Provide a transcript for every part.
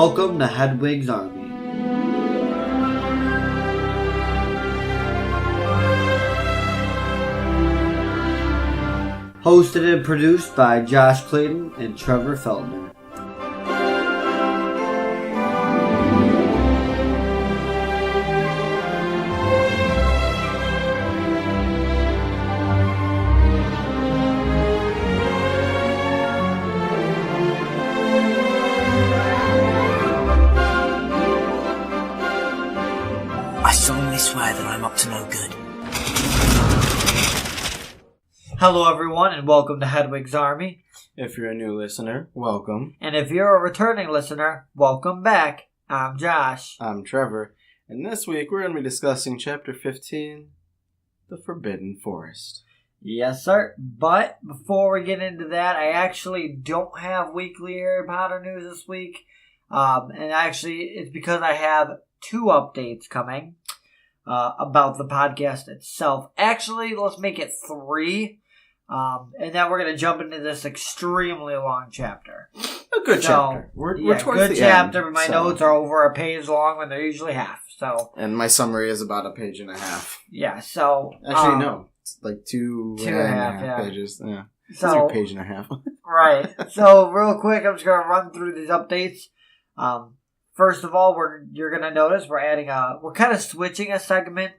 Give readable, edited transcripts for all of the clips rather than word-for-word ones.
Welcome to Hedwigs Army. Hosted and produced by Josh Clayton and Trevor Feldner. I solemnly swear that I'm up to no good. Hello everyone and welcome to Hedwigs Army. If you're a new listener, welcome. And if you're a returning listener, welcome back. I'm Josh. I'm Trevor, and this week we're going to be discussing Chapter 15, The Forbidden Forest. Yes, sir. But before we get into that, I actually don't have weekly Harry Potter news this week. And actually, it's because I have 2 updates coming about the podcast itself. Actually, let's make it 3. And then we're going to jump into this extremely long chapter. A good chapter. We're towards good the chapter, end, but my notes are over a page long when they're usually half. So, and my summary is about a page and a half. yeah, so... Actually, no. It's like two and a half yeah. pages. Yeah. It's So, like a page and a half. right. So, real quick, I'm just going to run through these updates. First of all, you're going to notice we're kind of switching a segment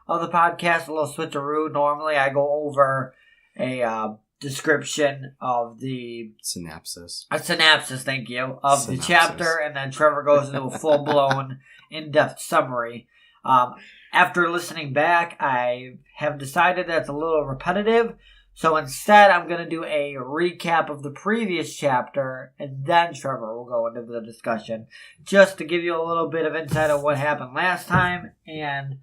of the podcast, a little switcheroo. Normally, I go over a description of the... Synopsis. A synopsis, thank you, of the Synopsis. chapter, and then Trevor goes into a full-blown, in-depth summary. After listening back, I have decided that's a little repetitive, so instead I'm going to do a recap of the previous chapter, and then Trevor will go into the discussion, just to give you a little bit of insight on what happened last time, and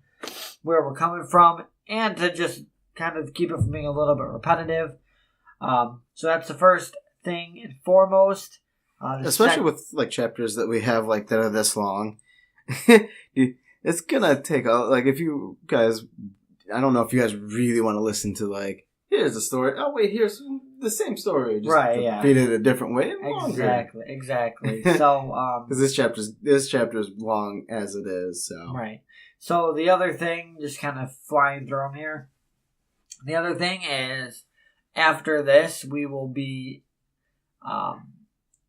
where we're coming from, and to just kind of keep it from being a little bit repetitive. So that's the first thing and foremost. Especially with like chapters that we have like that are this long. It's gonna take if you guys, I don't know if you guys really want to listen to like, here's the story. Oh wait, here's the same story, just read it a different way. And longer. Exactly. So because this chapter is long as it is. So right. So the other thing, just kind of flying through them here. The other thing is, after this, we will be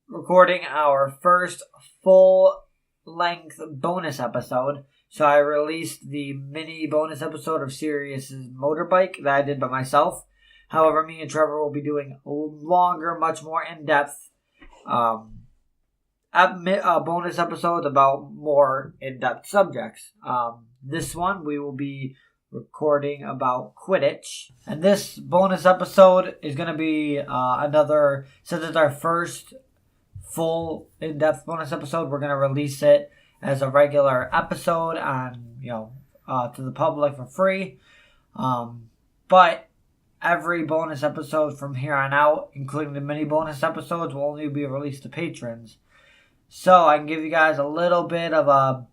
recording our first full-length bonus episode. So I released the mini bonus episode of Sirius's motorbike that I did by myself. However, me and Trevor will be doing a longer, much more in-depth bonus episodes about more in-depth subjects. This one, we will be recording about Quidditch. And this bonus episode is going to be since it's our first full in-depth bonus episode, we're going to release it as a regular episode on, to the public for free. But every bonus episode from here on out, including the mini bonus episodes, will only be released to patrons. So I can give you guys a little bit of a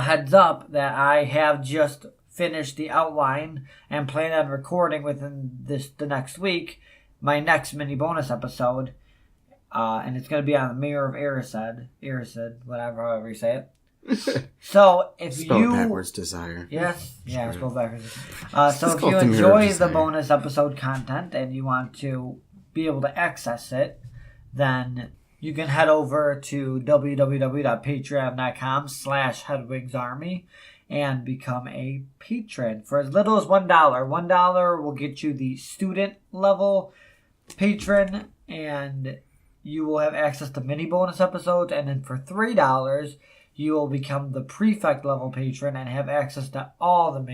heads up that I have just finished the outline and plan on recording within the next week my next mini bonus episode, and it's going to be on the Mirror of Erised, however you say it. So if spell you backwards desire. Yes, yeah, spell backwards. So It's if called you the Mirror of enjoy the Desire. bonus episode content and you want to be able to access it, then you can head over to www.patreon.com/HedwigsArmy and become a patron for as little as $1. $1 will get you the student level patron, and you will have access to mini bonus episodes. And then for $3, you will become the prefect level patron and have access to all the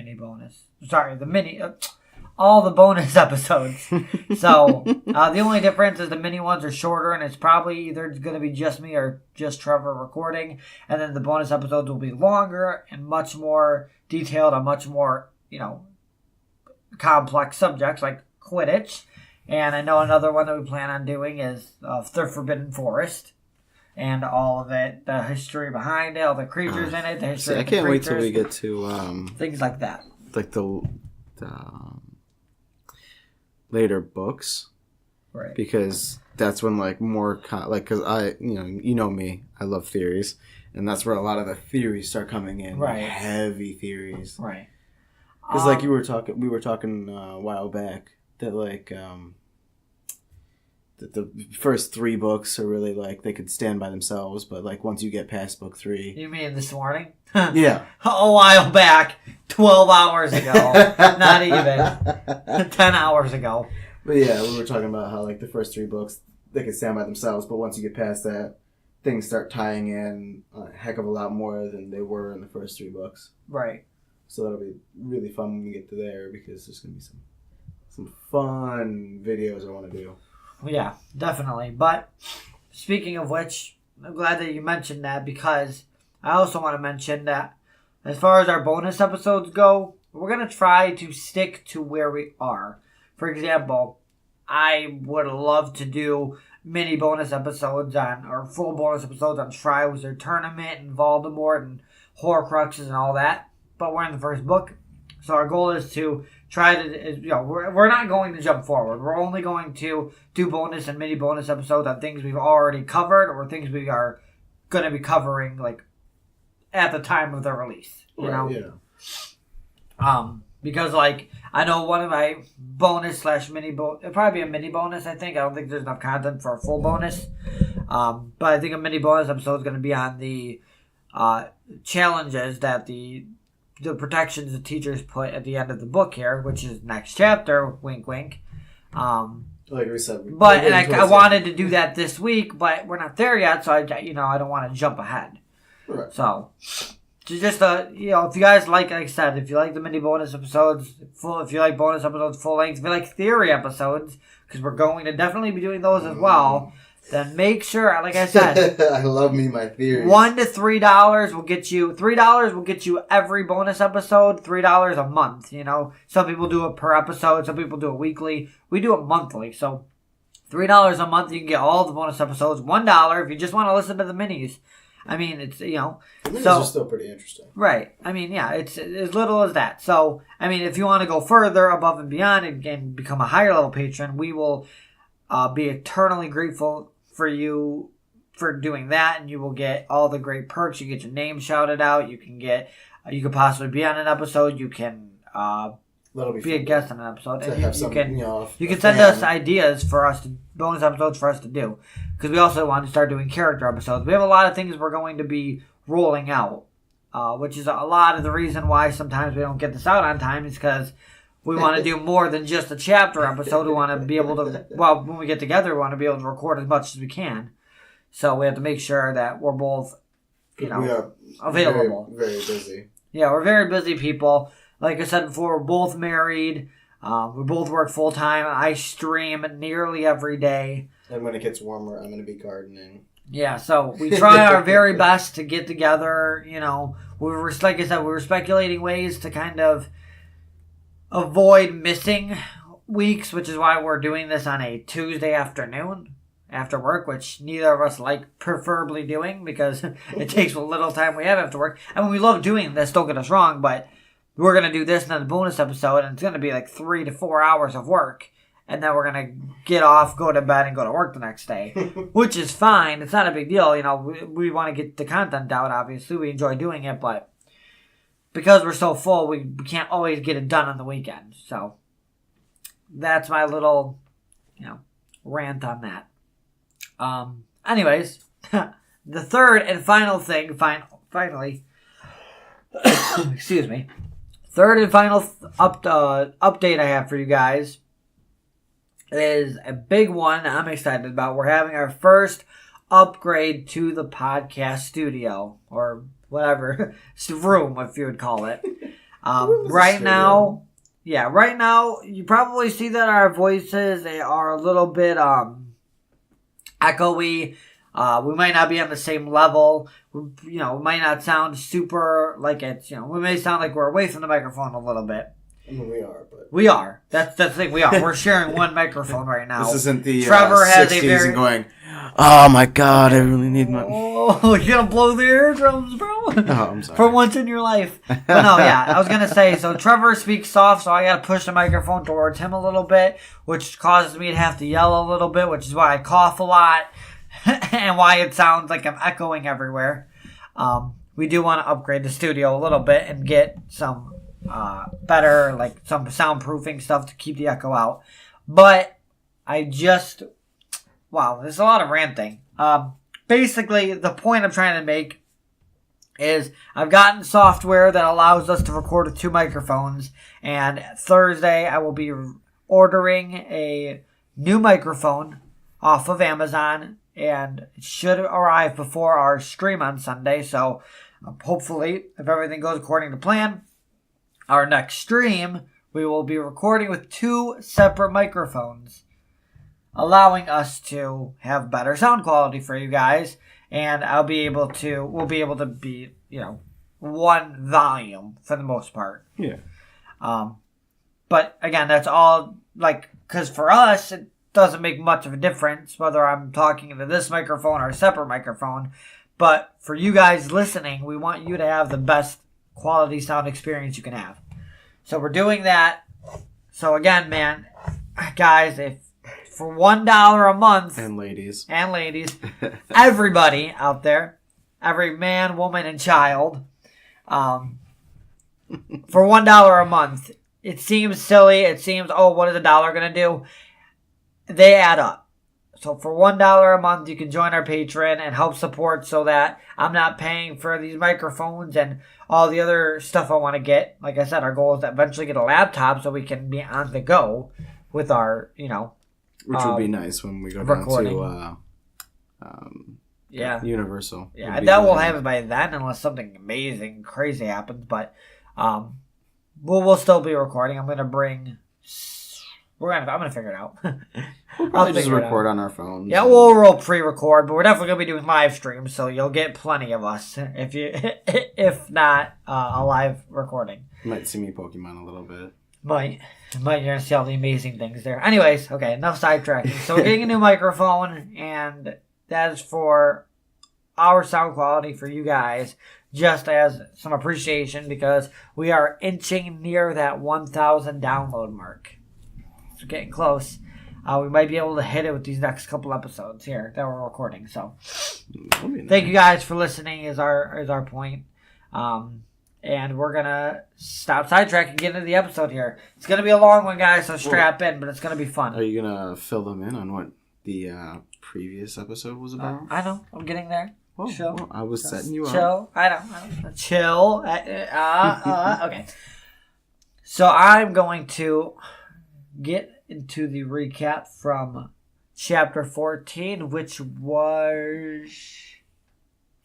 all the bonus episodes. So the only difference is the mini ones are shorter, and it's probably either going to be just me or just Trevor recording. And then the bonus episodes will be longer and much more detailed on much more, complex subjects like Quidditch. And I know another one that we plan on doing is The Forbidden Forest. And all of it, the history behind it, all the creatures in it, the history of the I can't wait creatures, till we get to things like that. like the later books, Right. because that's when like more because I you know me, I love theories, and that's where a lot of the theories start coming in. Right. Heavy theories. Right. Because like we were talking a while back that like that the first 3 books are really like they could stand by themselves, but like once you get past book 3, You mean this morning? yeah, A while back, 12 hours ago, not even 10 hours ago. but yeah, we were talking about how like the first 3 books they could stand by themselves, but once you get past that, things start tying in a heck of a lot more than they were in the first 3 books. Right. So that'll be really fun when we get to there because there's gonna be some fun videos I want to do. Yeah, definitely. But speaking of which, I'm glad that you mentioned that because I also want to mention that as far as our bonus episodes go, we're going to try to stick to where we are. For example, I would love to do mini bonus episodes or full bonus episodes on Triwizard Tournament and Voldemort and Horcruxes and all that. But we're in the first book. So our goal is to try to, we're not going to jump forward. We're only going to do bonus and mini bonus episodes on things we've already covered or things we are going to be covering like at the time of the release. You know? Yeah. Because like I know one of my bonus / mini it'll probably be a mini bonus. I don't think there's enough content for a full bonus. But I think a mini bonus episode is going to be on the challenges that the protections the teachers put at the end of the book here, which is next chapter, wink wink. Like we said. But I wanted to do that this week, but we're not there yet, so I don't want to jump ahead. Right. So just if you guys like I said, if you like the mini bonus episodes, if you like bonus episodes full length, if you like theory episodes, because we're going to definitely be doing those as well. Then make sure, like I said, I love me my theories. $1 to $3 will get you. $3 will get you every bonus episode. $3 a month. Some people do it per episode. Some people do it weekly. We do it monthly. So $3 a month, you can get all the bonus episodes. $1 if you just want to listen to the minis. I mean, it's The minis are still pretty interesting. Right. I mean, yeah, it's as little as that. So I mean, if you want to go further above and beyond and become a higher level patron, we will be eternally grateful for you for doing that, and you will get all the great perks. You get your name shouted out. You could possibly be on an episode. You can be a guest on an episode. And you can send us ideas for bonus episodes for us to do, because we also want to start doing character episodes. We have a lot of things we're going to be rolling out, which is a lot of the reason why sometimes we don't get this out on time is because we want to do more than just a chapter episode. We want to be able to, when we get together, we want to be able to record as much as we can. So we have to make sure that we're both, we are available. Very, very busy. Yeah, we're very busy people. Like I said before, we're both married. We both work full time. I stream nearly every day. And when it gets warmer, I'm going to be gardening. Yeah, so we try our very best to get together. Like I said, we were speculating ways to kind of avoid missing weeks, which is why we're doing this on a Tuesday afternoon after work, which neither of us like preferably doing because it takes a little time we have after work. I mean, we love doing this, don't get us wrong, but we're going to do this and then the bonus episode, and it's going to be like 3 to 4 hours of work, and then we're going to get off, go to bed, and go to work the next day, which is fine. It's not a big deal. We want to get the content out, obviously. We enjoy doing it, but because we're so full, we can't always get it done on the weekend. So that's my little, rant on that. Anyways, the third and final thing, finally, excuse me, third and final update I have for you guys is a big one I'm excited about. We're having our first upgrade to the podcast studio, or whatever room, if you would call it. Right now, you probably see that our voices, they are a little bit echoey. We might not be on the same level. We might not sound super like it's, we may sound like we're away from the microphone a little bit. I mean, we are, but We are. That's the thing. We are. We're sharing one microphone right now. this isn't the Trevor has 60s a very... and going, oh my god, I really need my... Oh, you're going to blow the eardrums, bro. Oh, I'm sorry. For once in your life. But no, yeah, I was going to say, so Trevor speaks soft, so I got to push the microphone towards him a little bit, which causes me to have to yell a little bit, which is why I cough a lot and why it sounds like I'm echoing everywhere. We do want to upgrade the studio a little bit and get some better, like some soundproofing stuff to keep the echo out. But wow, there's a lot of ranting. Basically, the point I'm trying to make is I've gotten software that allows us to record with 2 microphones, and Thursday I will be ordering a new microphone off of Amazon, and it should arrive before our stream on Sunday. So hopefully, if everything goes according to plan, our next stream, we will be recording with 2 separate microphones, allowing us to have better sound quality for you guys, and we'll be able to be, one volume for the most part. Yeah. But again, that's all, because for us, it doesn't make much of a difference whether I'm talking into this microphone or a separate microphone. But for you guys listening, we want you to have the best quality sound experience you can have. So we're doing that. So again, man, guys, if for $1 a month, and ladies, everybody out there, every man, woman, and child, for $1 a month, it seems silly. It seems, what is $1 going to do? They add up. So for $1 a month, you can join our Patreon and help support so that I'm not paying for these microphones and all the other stuff I want to get. Like I said, our goal is to eventually get a laptop so we can be on the go with our, which would be nice when we go recording. down to Universal. Yeah, that will have it by then unless something amazing, crazy happens. But we'll still be recording. I'm gonna figure it out. We'll probably just record on our phones. Yeah, we'll pre-record, but we're definitely gonna be doing live streams, so you'll get plenty of us if not a live recording. You might see me Pokemon a little bit. Might you're gonna see all the amazing things there. Anyways, okay, enough sidetracking. So we're getting a new microphone, and that is for our sound quality for you guys, just as some appreciation because we are inching near that 1,000 download mark. It's getting close. We might be able to hit it with these next couple episodes here that we're recording. So, thank you guys for listening. Is our point. And we're gonna stop sidetracking and get into the episode here. It's gonna be a long one, guys. So strap in, but it's gonna be fun. Are you gonna fill them in on what the previous episode was about? I know. I'm getting there. Whoa, Chill. whoa, I was setting you up. Chill. I know. Chill. Okay. So I'm going to get into the recap from chapter 14, which was...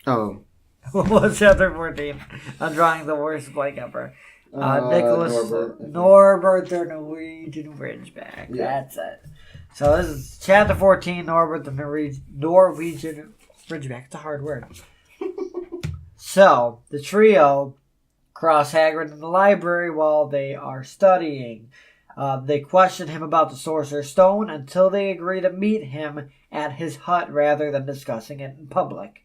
Oh. What was chapter 14? I'm drawing the worst blank ever. Nicholas Norbert the Norwegian Ridgeback. Yeah. That's it. So this is chapter 14, Norbert the Norwegian Ridgeback. It's a hard word. So, the trio cross Hagrid in the library while they are studying. They question him about the Sorcerer's Stone until they agree to meet him at his hut rather than discussing it in public.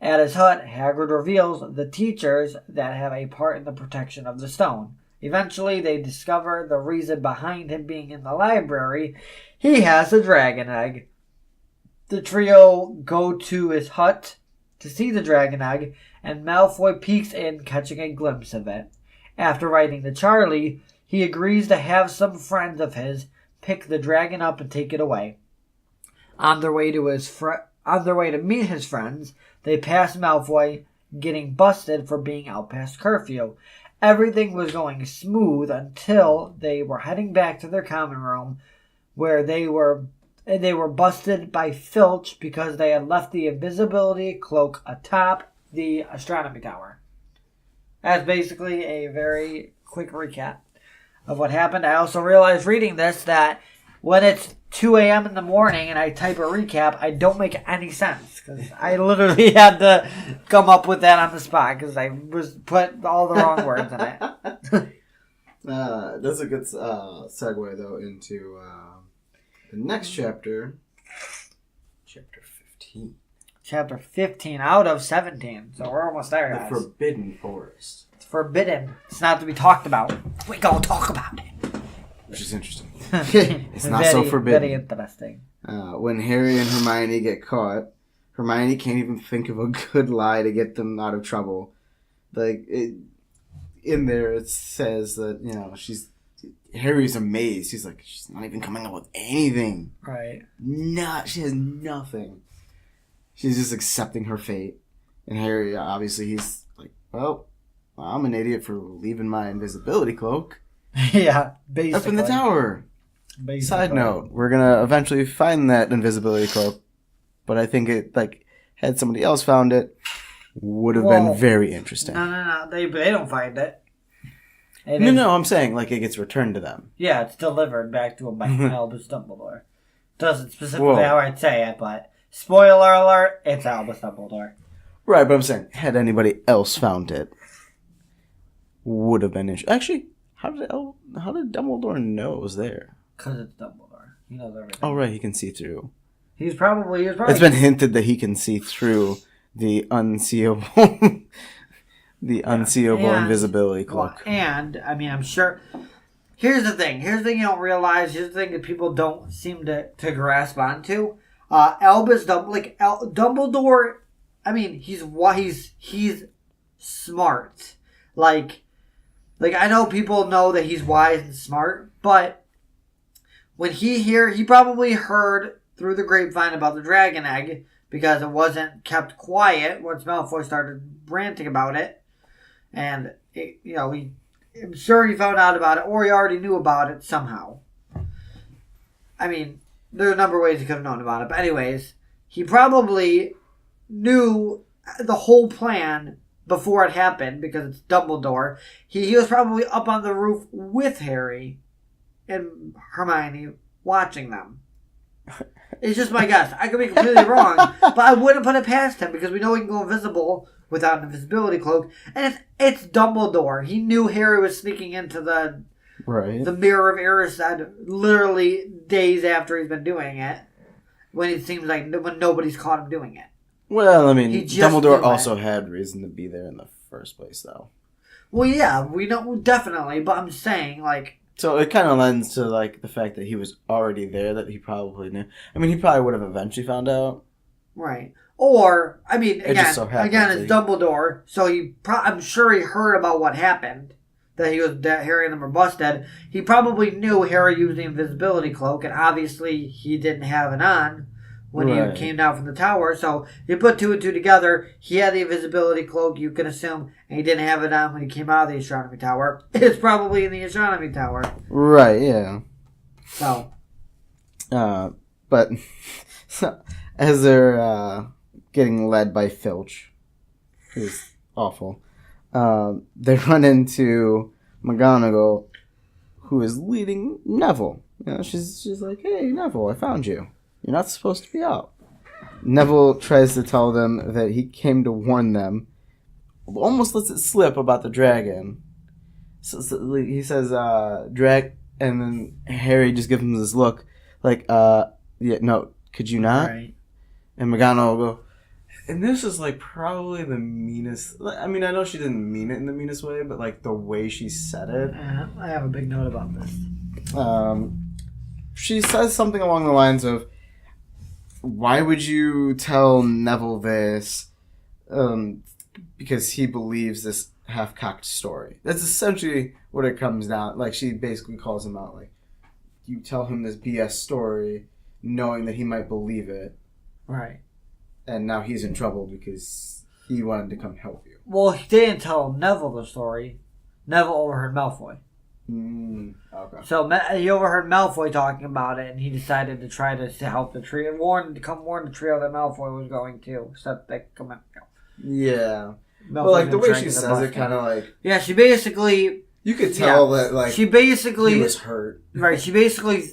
At his hut, Hagrid reveals the teachers that have a part in the protection of the stone. Eventually, they discover the reason behind him being in the library. He has a dragon egg. The trio go to his hut to see the dragon egg, and Malfoy peeks in, catching a glimpse of it. After writing to Charlie, he agrees to have some friends of his pick the dragon up and take it away. On their way to meet his friends, they pass Malfoy, getting busted for being out past curfew. Everything was going smooth until they were heading back to their common room, where they were busted by Filch because they had left the invisibility cloak atop the astronomy tower. That's basically a very quick recap of what happened. I also realized reading this that when it's 2 a.m. in the morning and I type a recap, I don't make any sense because I literally had to come up with that on the spot because I was put all the wrong words in it. that's a good segue, though, into the next chapter. Chapter 15. Chapter 15 out of 17. So we're almost there, guys. The Forbidden Forest. It's forbidden. It's not to be talked about. We gonna talk about it. Which is interesting. It's not so forbidden. Very interesting. When Harry and Hermione get caught, Hermione can't even think of a good lie to get them out of trouble. In there it says that, Harry's amazed. He's like, she's not even coming up with anything. Right. She has nothing. She's just accepting her fate. And Harry, obviously, he's like, well, I'm an idiot for leaving my invisibility cloak. Yeah, basically. Up in the tower. Basically. Side note, we're going to eventually find that invisibility cloak. But I think it, had somebody else found it, would have been very interesting. No. They don't find it. No, I'm saying, it gets returned to them. Yeah, it's delivered back to them by Albus Dumbledore. Doesn't specifically how I'd say it, but spoiler alert, it's Albus Dumbledore. Right, but I'm saying, had anybody else found it, would have been interesting. Actually, how did Dumbledore know it was there? Because it's Dumbledore. He knows everything. Oh, right, he can see through. He's probably... It's been hinted that he can see through the unseeable... invisibility cloak. Well, and, I'm sure... Here's the thing you don't realize. Here's the thing that people don't seem to grasp onto. Albus Dumbledore... he's smart. I know people know that he's wise and smart, but when he probably heard through the grapevine about the dragon egg because it wasn't quiet once Malfoy started ranting about it. And, I'm sure he found out about it, or he already knew about it somehow. There are a number of ways he could have known about it. But anyways, he probably knew the whole plan before it happened, because it's Dumbledore. He was probably up on the roof with Harry and Hermione watching them. It's just my guess. I could be completely wrong, but I wouldn't put it past him, because we know he can go invisible without an invisibility cloak, and it's Dumbledore. He knew Harry was sneaking into the Mirror of Erised literally days after he's been doing it, when it seems like when nobody's caught him doing it. Well, Dumbledore also had reason to be there in the first place, though. Well, yeah, we know, definitely, but I'm saying, So it kind of lends to, the fact that he was already there, that he probably knew. He probably would have eventually found out. Right. Or, again, it's happens, Dumbledore, so I'm sure he heard about what happened, that Harry and them were busted. He probably knew Harry used the invisibility cloak, and obviously he didn't have it on when he came down from the tower, so you put two and two together. He had the invisibility cloak, you can assume, and he didn't have it on when he came out of the astronomy tower. It's probably in the astronomy tower. Right, yeah. So. But, as they're getting led by Filch, who's awful, they run into McGonagall, who is leading Neville. She's like, hey, Neville, I found you. You're not supposed to be out. Neville tries to tell them that he came to warn them. Almost lets it slip about the dragon. So he says, drag, and then Harry just gives him this look, yeah, no, could you not? Right. And McGonagall will go, and this is probably the meanest. I know she didn't mean it in the meanest way, but the way she said it. I have a big note about this. She says something along the lines of, why would you tell Neville this? Because he believes this half-cocked story. That's essentially what it comes down. She basically calls him out. You tell him this BS story, knowing that he might believe it. Right. And now he's in trouble because he wanted to come help you. Well, he didn't tell Neville the story. Neville overheard Malfoy. Okay. So he overheard Malfoy talking about it, and he decided to try to help the trio, warn the trio that Malfoy was going to, so that they come out. Yeah. But the way she says it, kind of yeah, she basically. You could tell that she basically he was hurt. Right. She basically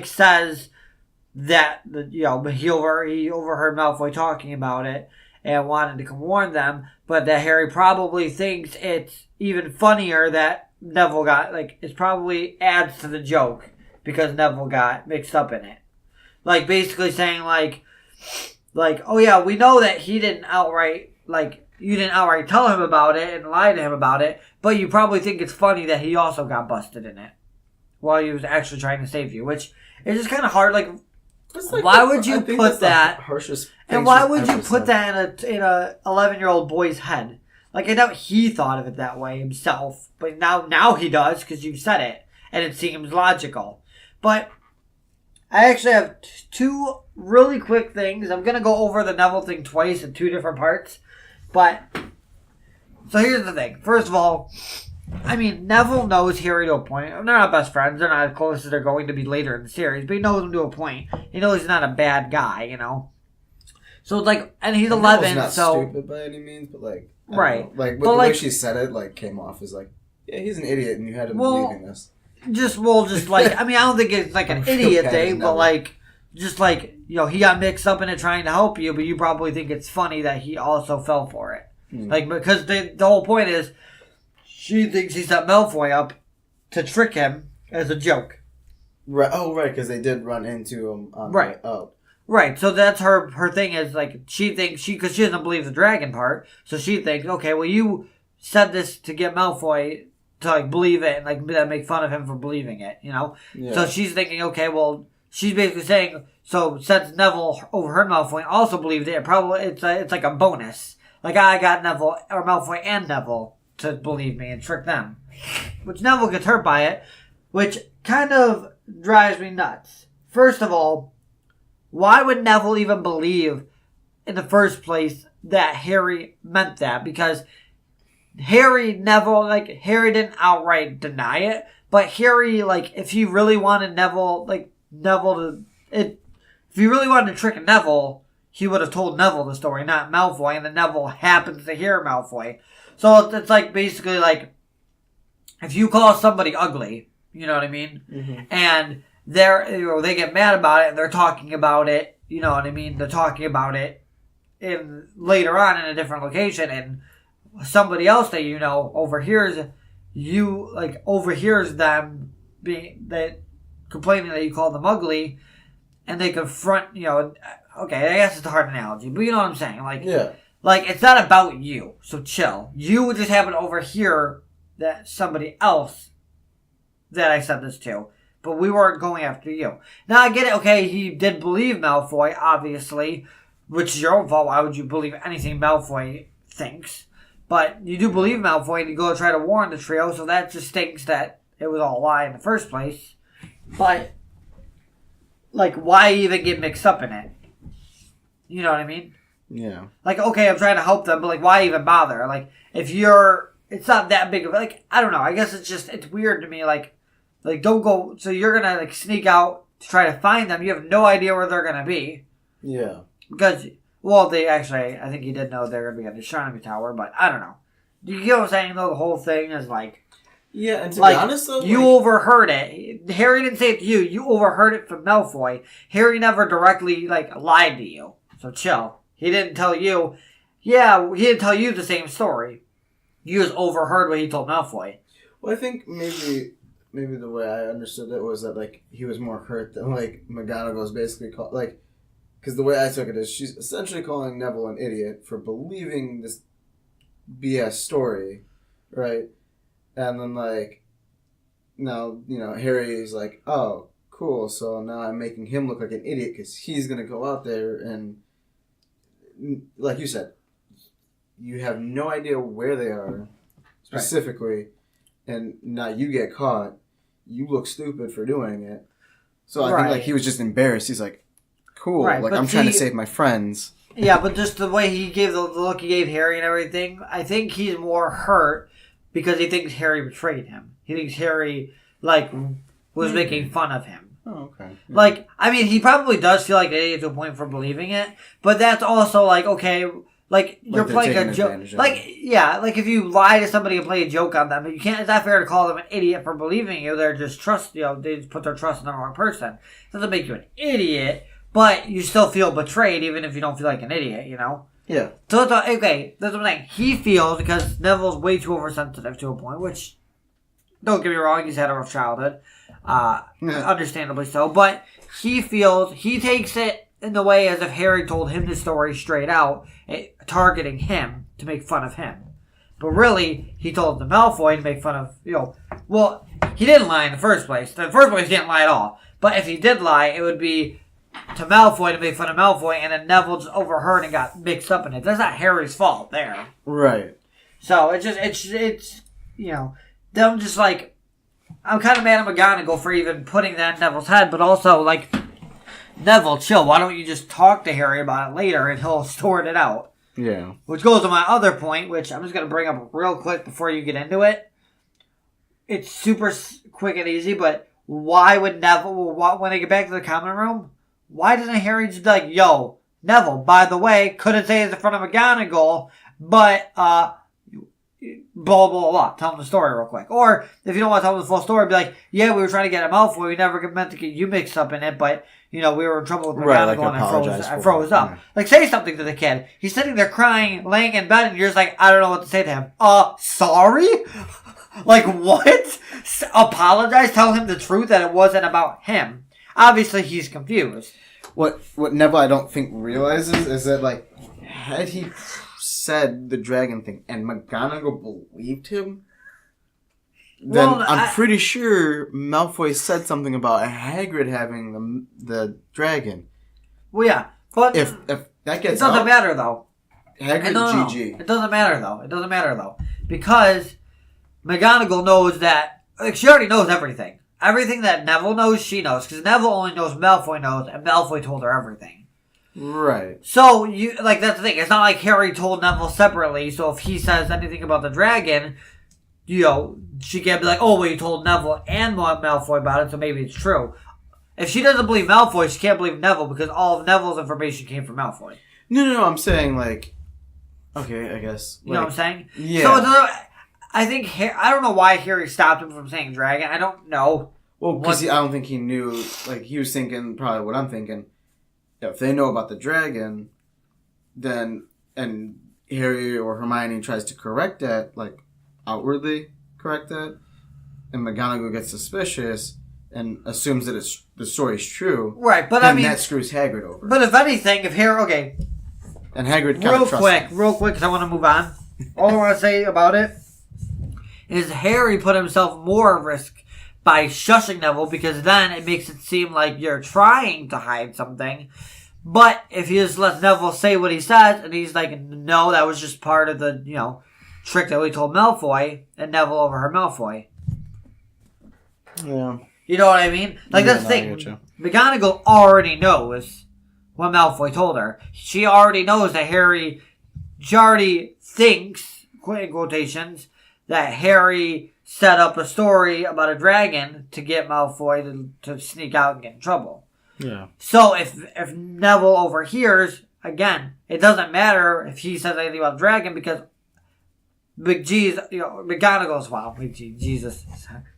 says that he overheard Malfoy talking about it and wanted to come warn them, but that Harry probably thinks it's even funnier that Neville got, like, it probably adds to the joke because Neville got mixed up in it. Like, basically saying, like, oh yeah, we know that he didn't outright, like, you didn't outright tell him about it and lie to him about it, but you probably think it's funny that he also got busted in it while he was actually trying to save you, which is just kind of hard. Like why would you put that? And why would you put that in a 11-year-old boy's head? Like, I know he thought of it that way himself, but now he does because you said it, and it seems logical. But I actually have two really quick things. I'm gonna go over the Neville thing twice in two different parts. But, so here's the thing. First of all, I mean, Neville knows Harry to a point. They're not best friends. They're not as close as they're going to be later in the series. But he knows him to a point. He knows he's not a bad guy, you know? So, it's like, and he's 11, not so... stupid by any means, but, like... Right. Like, the way she said it, like, came off as, like, yeah, he's an idiot, and you had him believing this. Just like, I mean, I don't think it's, like, an idiot thing, but, like... Just like, you know, he got mixed up in it trying to help you, but you probably think it's funny that he also fell for it. Like, because the whole point is, she thinks he set Malfoy up to trick him as a joke. Right. Oh, right, because they did run into him on the way up. Right, so that's her thing is, like, she thinks, because she doesn't believe the dragon part, so she thinks, okay, well, you said this to get Malfoy to, like, believe it and, like, make fun of him for believing it, you know? Yeah. So she's thinking, okay, well... She's basically saying, so since Neville overheard Malfoy and also believed it, it's like a bonus. Like, I got Neville, or Malfoy and Neville to believe me and trick them. Which Neville gets hurt by it, which kind of drives me nuts. First of all, why would Neville even believe in the first place that Harry meant that? Because Harry didn't outright deny it, but Harry, like, if he really wanted if he really wanted to trick Neville, he would have told Neville the story, not Malfoy, and then Neville happens to hear Malfoy. So it's like, basically, like, if you call somebody ugly, you know what I mean? Mm-hmm. And they get mad about it, and they're talking about it, you know what I mean? They're talking about it later on in a different location, and somebody else that you know overhears them complaining that you call them ugly, and they confront, you know, okay, I guess it's a hard analogy, but you know what I'm saying, like, yeah. Like, it's not about you, so chill. You just happen to overhear that somebody else that I said this to, but we weren't going after you. Now, I get it, okay, he did believe Malfoy, obviously, which is your own fault. Why would you believe anything Malfoy thinks? But you do believe Malfoy, and you go try to warn the trio, so that just stinks that it was all a lie in the first place. But, like, why even get mixed up in it? You know what I mean? Yeah. Like, okay, I'm trying to help them, but, like, why even bother? Like, it's not that big of, like, I don't know. I guess it's weird to me, like, don't go, so you're gonna, like, sneak out to try to find them. You have no idea where they're gonna be. Yeah. Because, well, I think he did know they're gonna be at the Astronomy Tower, but I don't know. You get what I'm saying, though? The whole thing is, like, yeah, and to be honest, though, you overheard it. Harry didn't say it to you. You overheard it from Malfoy. Harry never directly, like, lied to you. So chill. He didn't tell you. Yeah, he didn't tell you the same story. You just overheard what he told Malfoy. Well, I think maybe the way I understood it was that, like, he was more hurt than, like, McGonagall's basically called, like, because the way I took it is she's essentially calling Neville an idiot for believing this BS story, right? And then, like, now, you know, Harry's like, oh, cool, so now I'm making him look like an idiot because he's going to go out there and, like you said, you have no idea where they are specifically, right. And now you get caught. You look stupid for doing it. So I think, like, he was just embarrassed. He's like, cool, right, like, I'm trying to save my friends. Yeah, but just the way he gave the look he gave Harry and everything, I think he's more hurt because he thinks Harry betrayed him. He thinks Harry, like, was making fun of him. Oh, okay. Yeah. Like, I mean, he probably does feel like an idiot to a point for believing it, but that's also, like, okay, like, you're playing a joke. Like, yeah, like, if you lie to somebody and play a joke on them, you can't, it's not fair to call them an idiot for believing you. They're just they just put their trust in the wrong person. It doesn't make you an idiot, but you still feel betrayed even if you don't feel like an idiot, you know? Yeah. So, okay, that's what I'm saying. He feels, because Neville's way too oversensitive to a point, which don't get me wrong, he's had a rough childhood. Understandably so. But he takes it in the way as if Harry told him the story straight out, targeting him to make fun of him. But really, he told the Malfoy to make fun of, well, he didn't lie in the first place. In the first place, he didn't lie at all. But if he did lie, it would be to Malfoy to make fun of Malfoy, and then Neville just overheard and got mixed up in it. That's not Harry's fault there. Right. So, it's them just like, I'm kind of mad at McGonagall for even putting that in Neville's head, but also, like, Neville, chill. Why don't you just talk to Harry about it later and he'll sort it out? Yeah. Which goes to my other point, which I'm just going to bring up real quick before you get into it. It's super quick and easy, but why would Neville, when they get back to the common room, why doesn't Harry just be like, yo, Neville, by the way, couldn't say it in front of McGonagall, but, blah, blah, blah. Tell him the story real quick. Or, if you don't want to tell him the full story, be like, yeah, we were trying to get a Malfoy. We never meant to get you mixed up in it, but, we were in trouble with McGonagall and I froze up. Yeah. Like, say something to the kid. He's sitting there crying, laying in bed, and you're just like, I don't know what to say to him. Sorry? Like, what? Apologize? Tell him the truth that it wasn't about him. Obviously, he's confused. What Neville, I don't think, realizes is that, like, had he said the dragon thing and McGonagall believed him, then I'm pretty sure Malfoy said something about Hagrid having the dragon. Well, yeah, but if that gets it doesn't matter though. Hagrid, GG. It doesn't matter though because McGonagall knows that, like, she already knows everything. Everything that Neville knows, she knows, because Neville only knows Malfoy knows, and Malfoy told her everything. Right. So, that's the thing. It's not like Harry told Neville separately, so if he says anything about the dragon, she can't be like, oh, well, you told Neville and Malfoy about it, so maybe it's true. If she doesn't believe Malfoy, she can't believe Neville, because all of Neville's information came from Malfoy. No, I'm saying, like, okay, I guess. You know what I'm saying? Yeah. So, I think, I don't know why Harry stopped him from saying dragon. I don't know. Well, because I don't think he knew, like, he was thinking probably what I'm thinking. If they know about the dragon, then, and Harry or Hermione tries to correct that, like, outwardly correct that, and McGonagall gets suspicious and assumes that the story's true. Right, but then that screws Hagrid over. But if anything, if Harry, okay. And Hagrid kind of trusts him. Real quick, because I want to move on. All I want to say about it is Harry put himself more at risk by shushing Neville, because then it makes it seem like you're trying to hide something. But if he just lets Neville say what he says, and he's like, no, that was just part of the, trick that we told Malfoy, and Neville overheard Malfoy. Yeah. You know what I mean? Like, that's the thing. McGonagall already knows what Malfoy told her. She already knows that she already thinks, in quotations, that Harry set up a story about a dragon to get Malfoy to sneak out and get in trouble. Yeah. So if Neville overhears, again, it doesn't matter if he says anything about dragon, because Big G's, McGonagall's, wow, Big G, Jesus.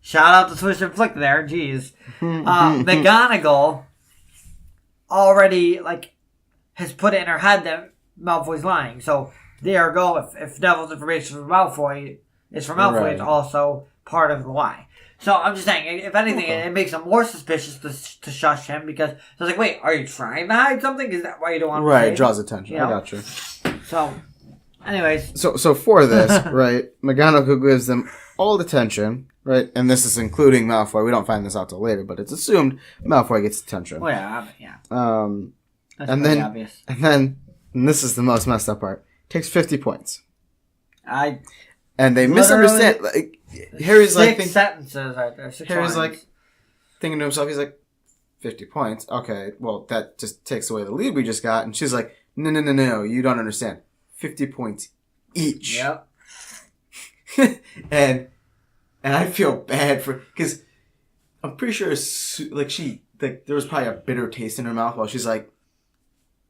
Shout out to Swish and Flick there, jeez. McGonagall already, like, has put it in her head that Malfoy's lying. So, there go, if Neville's information is from Malfoy, right. It's also part of the lie. So, I'm just saying, if anything, it makes him more suspicious to shush him, because it's like, wait, are you trying to hide something? Is that why you don't want to say? Right, it draws attention. I got you. So, anyways. So for this, right, McGonagall gives them all the attention, right, and this is including Malfoy. We don't find this out till later, but it's assumed Malfoy gets attention. Well, yeah. That's and pretty obvious. And this is the most messed up part, takes 50 points. And they misunderstand. Like, Harry's like... Six sentences right there. Harry's like thinking to himself, he's like, 50 points? Okay, well, that just takes away the lead we just got. And she's like, no, you don't understand. 50 points each. Yep. and I feel bad for... Because I'm pretty sure, there was probably a bitter taste in her mouth while she's like,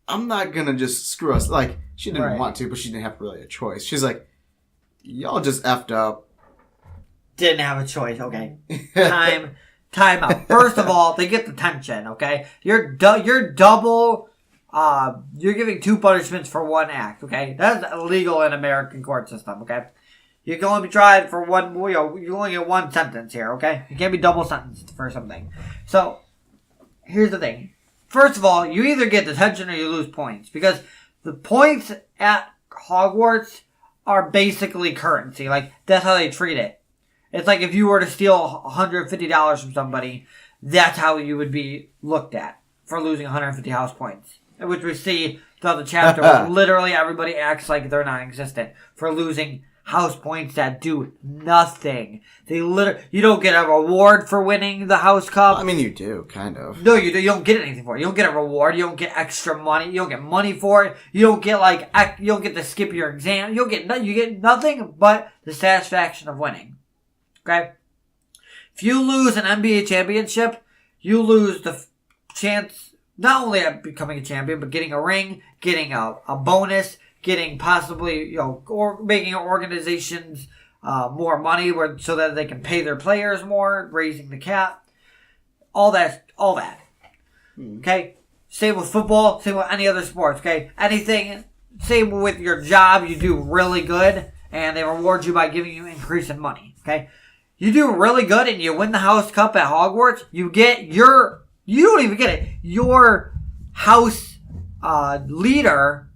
I'm not going to just screw us. Like, she didn't want to, but she didn't have really a choice. She's like, y'all just effed up. Didn't have a choice. Okay. Time out. First of all, they get the tension, okay? You're double... you're giving two punishments for one act, okay? That's illegal in American court system, okay? You can only be tried for one, you only get one sentence here, okay? You can't be double sentenced for something. So, here's the thing. First of all, you either get detention or you lose points. Because the points at Hogwarts are basically currency. Like, that's how they treat it. It's like if you were to steal $150 from somebody, that's how you would be looked at for losing 150 house points. Which we see throughout the chapter where literally everybody acts like they're non-existent for losing house points that do nothing. You don't get a reward for winning the house cup. I mean, you do, kind of. No, you do. You don't get anything for it. You don't get a reward. You don't get extra money. You don't get money for it. You don't get you don't get to skip your exam. You get nothing but the satisfaction of winning. Okay? If you lose an NBA championship, you lose the chance not only at becoming a champion, but getting a ring, getting a bonus, getting possibly, or making organizations more money so that they can pay their players more, raising the cap. All that. Okay? Same with football, same with any other sports, okay? Anything, same with your job, you do really good, and they reward you by giving you increase in money, okay? You do really good and you win the house cup at Hogwarts, you don't even get it. Your house leader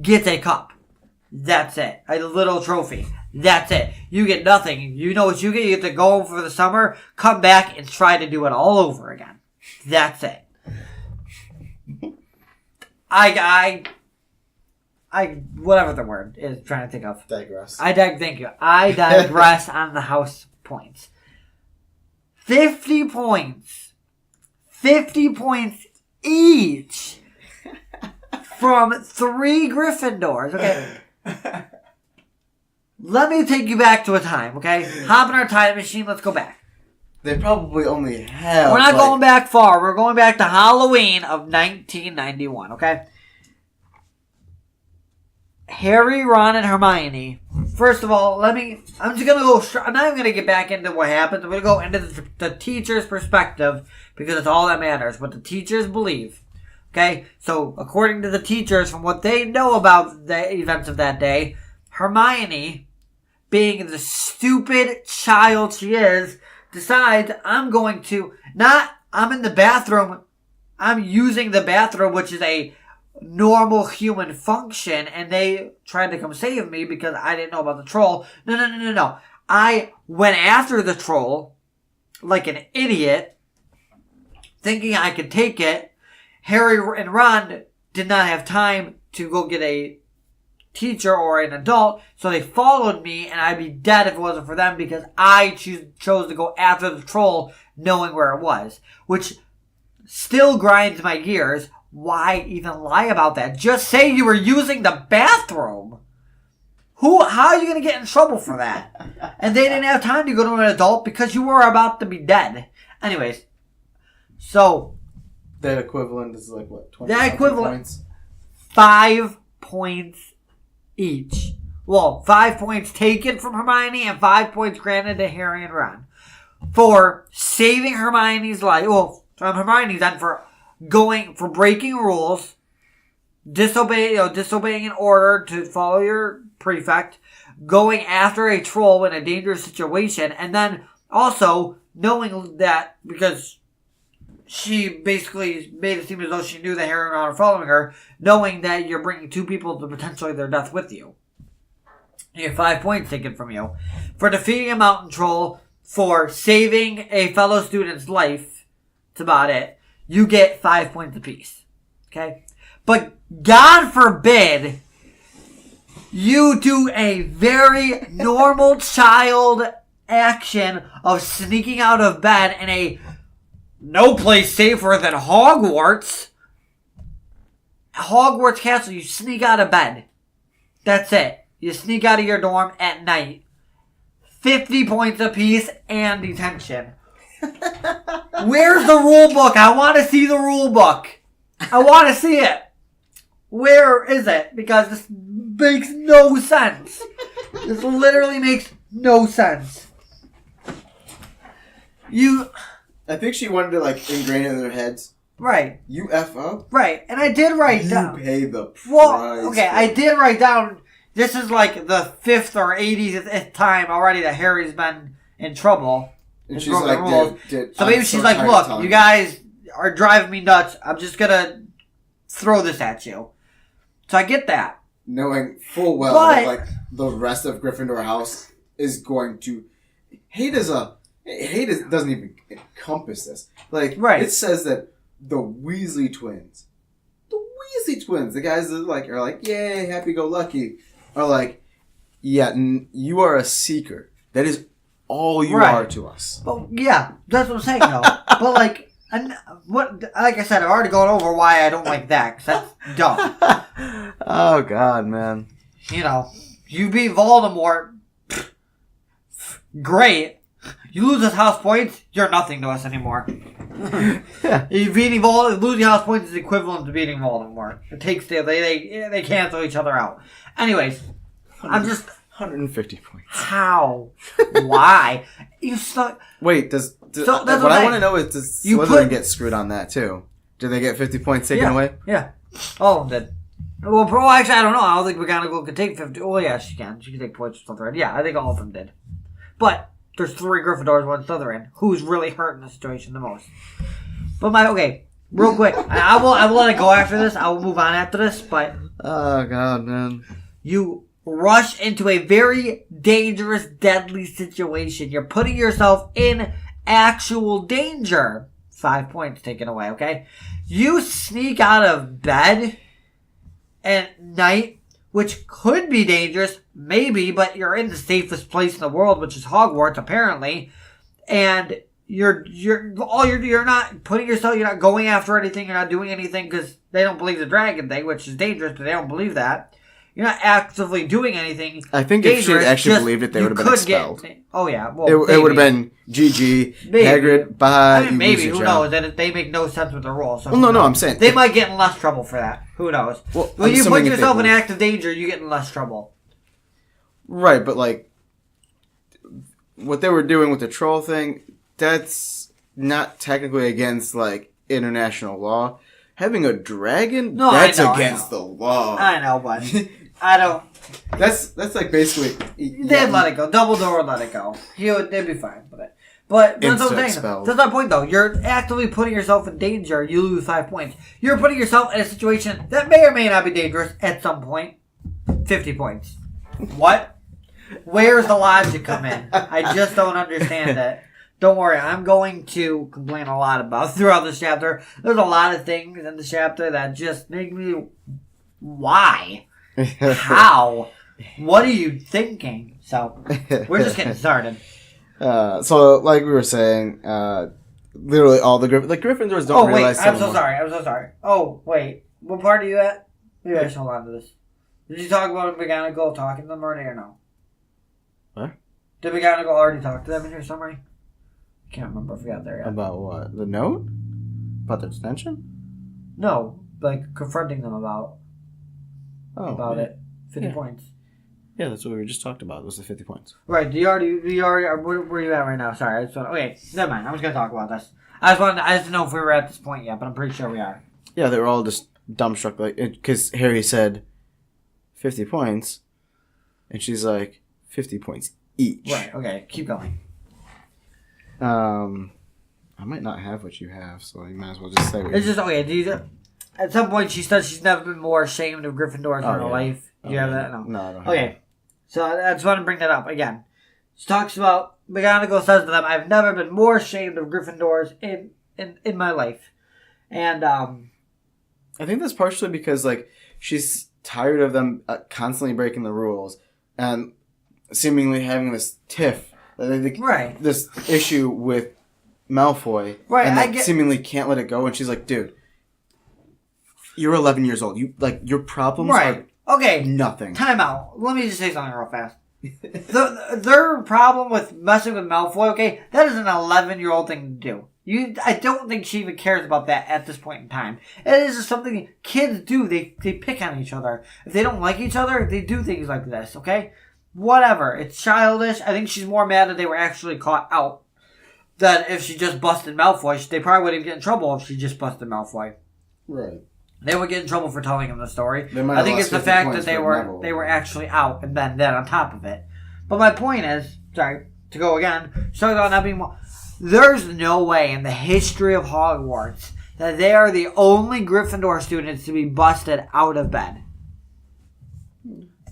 gets a cup. That's it. A little trophy. That's it. You get nothing. You know what you get? You get to go home for the summer, come back, and try to do it all over again. That's it. Whatever the word is trying to think of. Digress. Thank you. I digress on the house points. 50 points. 50 points each. From 3 Gryffindors, okay? Let me take you back to a time, okay? Hop in our time machine, let's go back. They probably only have... We're not going back far. We're going back to Halloween of 1991, okay? Harry, Ron, and Hermione. First of all, I'm just going to go... I'm not even going to get back into what happened. I'm going to go into the teacher's perspective because it's all that matters. What the teachers believe. Okay? So, according to the teachers, from what they know about the events of that day, Hermione, being the stupid child she is, decides I'm in the bathroom. I'm using the bathroom, which is a normal human function, and they tried to come save me because I didn't know about the troll. No. I went after the troll like an idiot, thinking I could take it. Harry and Ron did not have time to go get a teacher or an adult, so they followed me, and I'd be dead if it wasn't for them because I chose to go after the troll knowing where it was, which still grinds my gears. Why even lie about that? Just say you were using the bathroom. How are you going to get in trouble for that? And they didn't have time to go to an adult because you were about to be dead. Anyways, so... That equivalent is like what? 20 that equivalent points? 5 points each. Well, 5 points taken from Hermione and 5 points granted to Harry and Ron. For saving Hermione's life. Well, from Hermione's end for breaking rules, disobeying an order to follow your prefect, going after a troll in a dangerous situation, and then also knowing that because she basically made it seem as though she knew that Harry and Ron were following her, knowing that you're bringing 2 people to potentially their death with you. You get 5 points taken from you. For defeating a mountain troll, for saving a fellow student's life, that's about it, you get 5 points apiece. Okay? But God forbid you do a very normal child action of sneaking out of bed in a no place safer than Hogwarts. Hogwarts Castle, you sneak out of bed. That's it. You sneak out of your dorm at night. 50 points apiece and detention. Where's the rule book? I want to see the rule book. I want to see it. Where is it? Because this makes no sense. This literally makes no sense. I think she wanted to ingrain it in their heads. Right. You F up? Right. And I did write down. You pay the price. Well, okay, I did write down this is like the 5th or 80th time already that Harry's been in trouble. And she's like, so maybe she's like, look, you guys are driving me nuts. I'm just going to throw this at you. So I get that. Knowing full well that like the rest of Gryffindor house is going to hate doesn't even encompass this. Like it says that the Weasley twins, the guys that are like, yay, happy go lucky, are like, yeah, you are a seeker. That is all you are to us. But yeah, that's what I'm saying though. But like I said, I've already gone over why I don't like that, because that's dumb. Oh, God, man. You know, you beat Voldemort, great. You lose his house points, you're nothing to us anymore. You beating losing house points is equivalent to beating Voldemort. It takes they cancel each other out. Anyways, I'm just 150 points. How? Why? You stuck. Wait, what I want to know is, does Slytherin get screwed on that too? Do they get 50 points taken away? Yeah. All of them did. Well, actually, I don't know. I don't think McGonagall could take 50. Oh, yeah, she can. She can take points from Slytherin. Yeah, I think all of them did. But there's 3 Gryffindors, 1 Slytherin. Who's really hurt in the situation the most? But real quick. I will let it go after this. I will move on after this. But oh, God, man. You rush into a very dangerous, deadly situation. You're putting yourself in actual danger. 5 points taken away, okay? You sneak out of bed at night, which could be dangerous, maybe, but you're in the safest place in the world, which is Hogwarts, apparently. And you're not putting yourself, you're not going after anything, you're not doing anything because they don't believe the dragon thing, which is dangerous, but they don't believe that. You're not actively doing anything. I think if she actually believed it, they would have been expelled. Oh, yeah. Well, it would have been GG, Hagrid, bye. I mean, maybe. Who knows? They make no sense with the rules. So well, no, I'm saying. They might get in less trouble for that. Who knows? Well, when you put yourself in active danger, you get in less trouble. Right, but like, what they were doing with the troll thing, that's not technically against, like, international law. Having a dragon, that's against the law. I know, but I don't. That's like basically. They'd let it go. Dumbledore would let it go. They'd be fine with it. But that's what I'm saying. That's my point, though. You're actively putting yourself in danger. You lose 5 points. You're putting yourself in a situation that may or may not be dangerous at some point. 50 points. What? Where's the logic come in? I just don't understand it. Don't worry, I'm going to complain a lot about throughout this chapter. There's a lot of things in the chapter that just make me... Why? How? What are you thinking? So, we're just getting started. So, like we were saying, literally all the Gryffindors don't realize... I'm so sorry. Oh, wait. What part are you at? Maybe I should hold on to this. Did you talk about McGonagall talking to them already or no? What? Did McGonagall already talk to them in your summary? I can't remember if we got there yet. About what? The note? About the extension? No, like confronting them about it. 50 points. Yeah, that's what we just talked about. Was the 50 points? Right. Do you already? Where are you at right now? Sorry. Okay, never mind. I was gonna talk about this. I just didn't know if we were at this point yet, but I'm pretty sure we are. Yeah, they were all just dumbstruck, like, because Harry said 50 points, and she's like 50 points each. Right. Okay. Keep going. I might not have what you have, so you might as well just say. It's just okay. At some point, she said she's never been more ashamed of Gryffindors in her life. Do you have that? No, I don't have that. So I just want to bring that up again. She talks about McGonagall says to them, "I've never been more ashamed of Gryffindors in my life," and I think that's partially because like she's tired of them constantly breaking the rules and seemingly having this tiff. Right. This issue with Malfoy. Right. And seemingly can't let it go. And she's like, dude, you're 11 years old. Your problems are nothing. Time out. Let me just say something real fast. Their problem with messing with Malfoy, okay, that is an 11-year-old thing to do. I don't think she even cares about that at this point in time. It is just something kids do. They pick on each other. If they don't like each other, they do things like this, okay? Whatever. It's childish. I think she's more mad that they were actually caught out than if she just busted Malfoy. They probably wouldn't get in trouble if she just busted Malfoy. Right. They would get in trouble for telling him the story. They might I have think lost it's the 50 fact points that for Neville. they were actually out, and then on top of it. But my point is, sorry to go again. Talking about not being more. There's no way in the history of Hogwarts that they are the only Gryffindor students to be busted out of bed.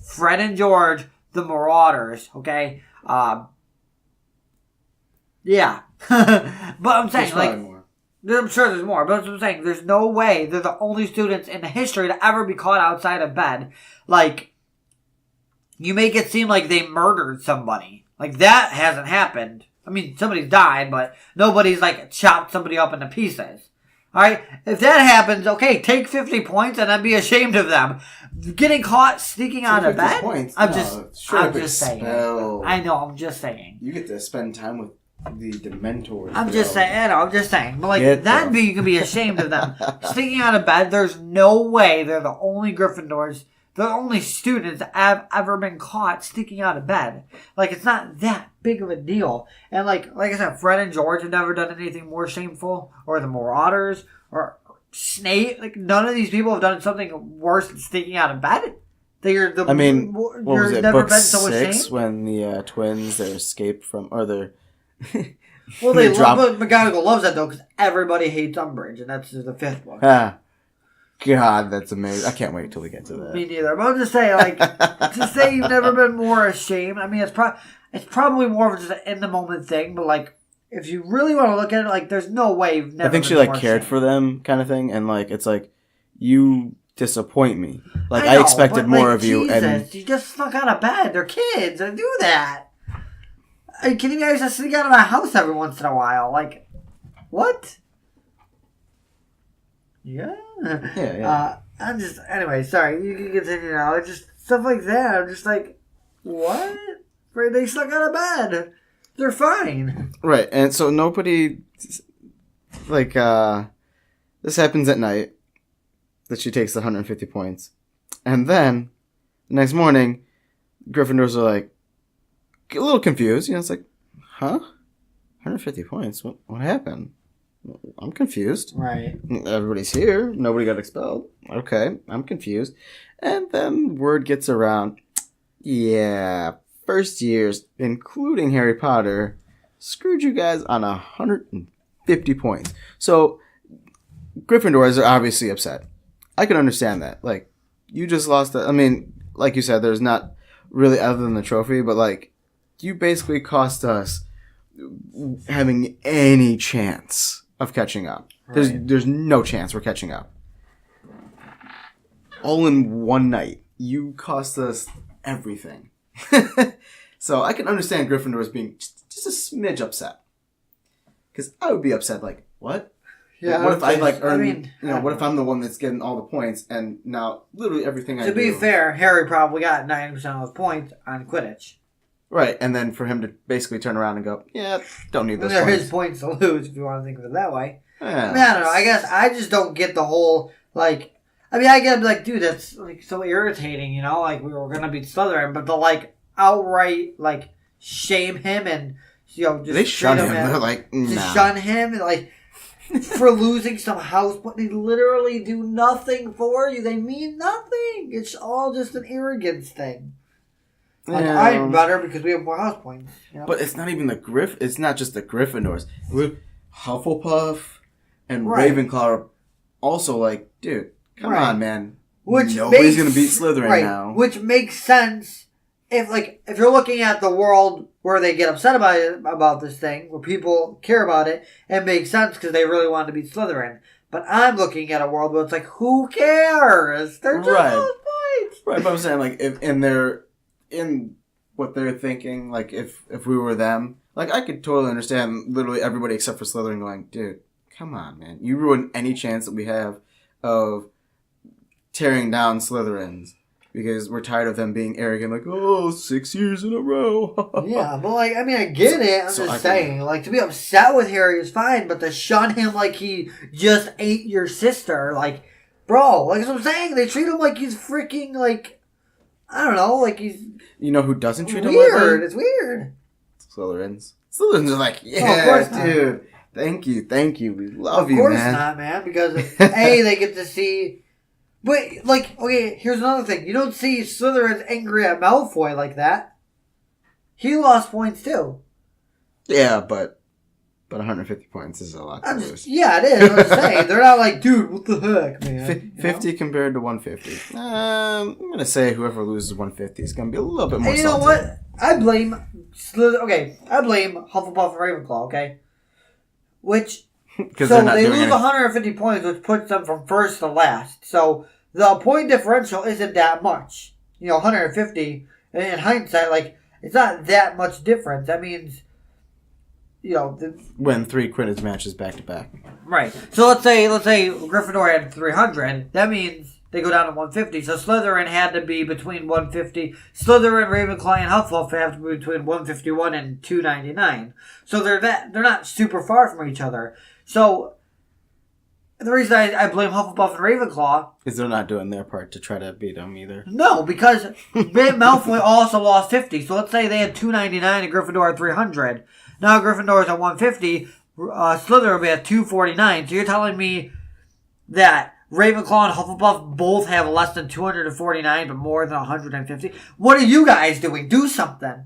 Fred and George, the Marauders, okay? Yeah. But I'm saying, like, more. I'm sure there's more, but that's what I'm saying. There's no way they're the only students in the history to ever be caught outside of bed. Like, you make it seem like they murdered somebody. Like, that hasn't happened. I mean, somebody's died, but nobody's, like, chopped somebody up into pieces. Alright? If that happens, okay, take 50 points and then be ashamed of them. Getting caught sneaking out of bed? Points? I'm No, just saying. expel. I know, I'm just saying. You get to spend time with the Dementors. I'm just saying, I'm just saying. But, like, Get you can be ashamed of them. Sneaking out of bed, there's no way they're the only Gryffindors, they're the only students that have ever been caught sneaking out of bed. Like, it's not that big of a deal. And, like I said, Fred and George have never done anything more shameful, or the Marauders, or Snape. Like, none of these people have done something worse than sneaking out of bed. I mean, what was it, never book been so 6, ashamed? when the twins, they escaped from, or they're... Well, they love, but McGonagall loves that, though, because everybody hates Umbridge, and that's the 5th book. God, that's amazing. I can't wait till we get to that. Me neither. But I'm just saying, like, to say you've never been more ashamed, I mean, it's probably more of just an in-the-moment thing, but, like, if you really want to look at it, like, there's no way you've never I think she, been like, more cared ashamed. for them, kind of thing, and, like, it's like, you disappoint me. Like, I I know, expected but, more like, of you, Jesus, and... you just snuck out of bed. They're kids. They do that. Are you kidding me? I used to sneak out of my house every once in a while. Like, what? Yeah. Yeah. I'm just, anyway, sorry. You can continue now. It's just stuff like that. I'm just like, what? They snuck out of bed. They're fine. Right, and so nobody... Like, this happens at night, that she takes the 150 points. And then, the next morning, Gryffindors are like, get a little confused. You know, it's like, huh? 150 points? What happened? I'm confused. Right. Everybody's here. Nobody got expelled. Okay, I'm confused. And then word gets around, yeah, first years, including Harry Potter, screwed you guys on 150 points. So, Gryffindors are obviously upset. I can understand that. Like, you just lost I mean, like you said, there's not really other than the trophy, but, like, you basically cost us having any chance of catching up. Right. There's no chance we're catching up. All in one night, you cost us everything. So I can understand Gryffindors being just a smidge upset. Because I would be upset, like, what? Yeah. What if I like earn? I mean, what if I'm the one that's getting all the points, and now literally everything I do. To be fair, Harry probably got 90% of those points on Quidditch. Right, and then for him to basically turn around and go, yeah, don't need those They're points. his points to lose, if you want to think of it that way. Yeah. I mean, I don't know. I guess I just don't get the whole, like... I mean, I get, like, dude, that's, like, so irritating, you know? Like, we were gonna beat Slytherin, but to, like, outright, like, shame him and, you know, just... They shun treat him. They're like, nah. Just shun him and, like... for losing some house, but they literally do nothing for you. They mean nothing. It's all just an arrogance thing. Like, Yeah. I'm better because we have more house points. You know? But it's not even it's not just the Gryffindors. Hufflepuff and Right. Ravenclaw are also like, dude, come Right. on, man. Which Nobody's makes- gonna beat Slytherin right, now. Which makes sense if you're looking at the world where they get upset about this thing, where people care about it, it makes sense because they really want to beat Slytherin. But I'm looking at a world where it's like, who cares? They're just Right. those points. Right, but I'm saying, like, if in what they're thinking, like, if we were them, like, I could totally understand literally everybody except for Slytherin going, dude, come on, man. You ruin any chance that we have of tearing down Slytherins because we're tired of them being arrogant, like, oh, 6 years in a row. Yeah, but, like, I mean, I get it. I'm So just I saying. Like, to be upset with Harry is fine, but to shun him like he just ate your sister, like, bro, like, that's what I'm saying. They treat him like he's freaking, like, I don't know, like he's You know who doesn't treat him weird. like It's weird. Slytherins. Slytherins are like, of yeah, course not. dude. Thank you. We love Of you, course man. not, man, because A, they get to see But, like, okay, here's another thing. You don't see Slytherin angry at Malfoy like that. He lost points, too. Yeah, but 150 points is a lot to lose. Yeah, it is. I'm just saying. They're not like, dude, what the heck, man? 50 compared to 150. I'm going to say whoever loses 150 is going to be a little bit more And you know salty. what? I blame I blame Hufflepuff and Ravenclaw, okay? Which... So they lose 150 points, which puts them from first to last. So the point differential isn't that much. 150. And in hindsight, like, it's not that much difference. That means, when 3 Quidditch matches back to back. Right. So let's say Gryffindor had 300. That means they go down to 150. So Slytherin had to be between 150. Slytherin, Ravenclaw, and Hufflepuff have to be between 151 and 299. So they're not super far from each other. So, the reason I blame Hufflepuff and Ravenclaw... is they're not doing their part to try to beat them either. No, because Malfoy also lost 50. So let's say they had 299 and Gryffindor had 300. Now Gryffindor is at 150. Slytherin will be at 249. So you're telling me that Ravenclaw and Hufflepuff both have less than 249 but more than 150? What are you guys doing? Do something.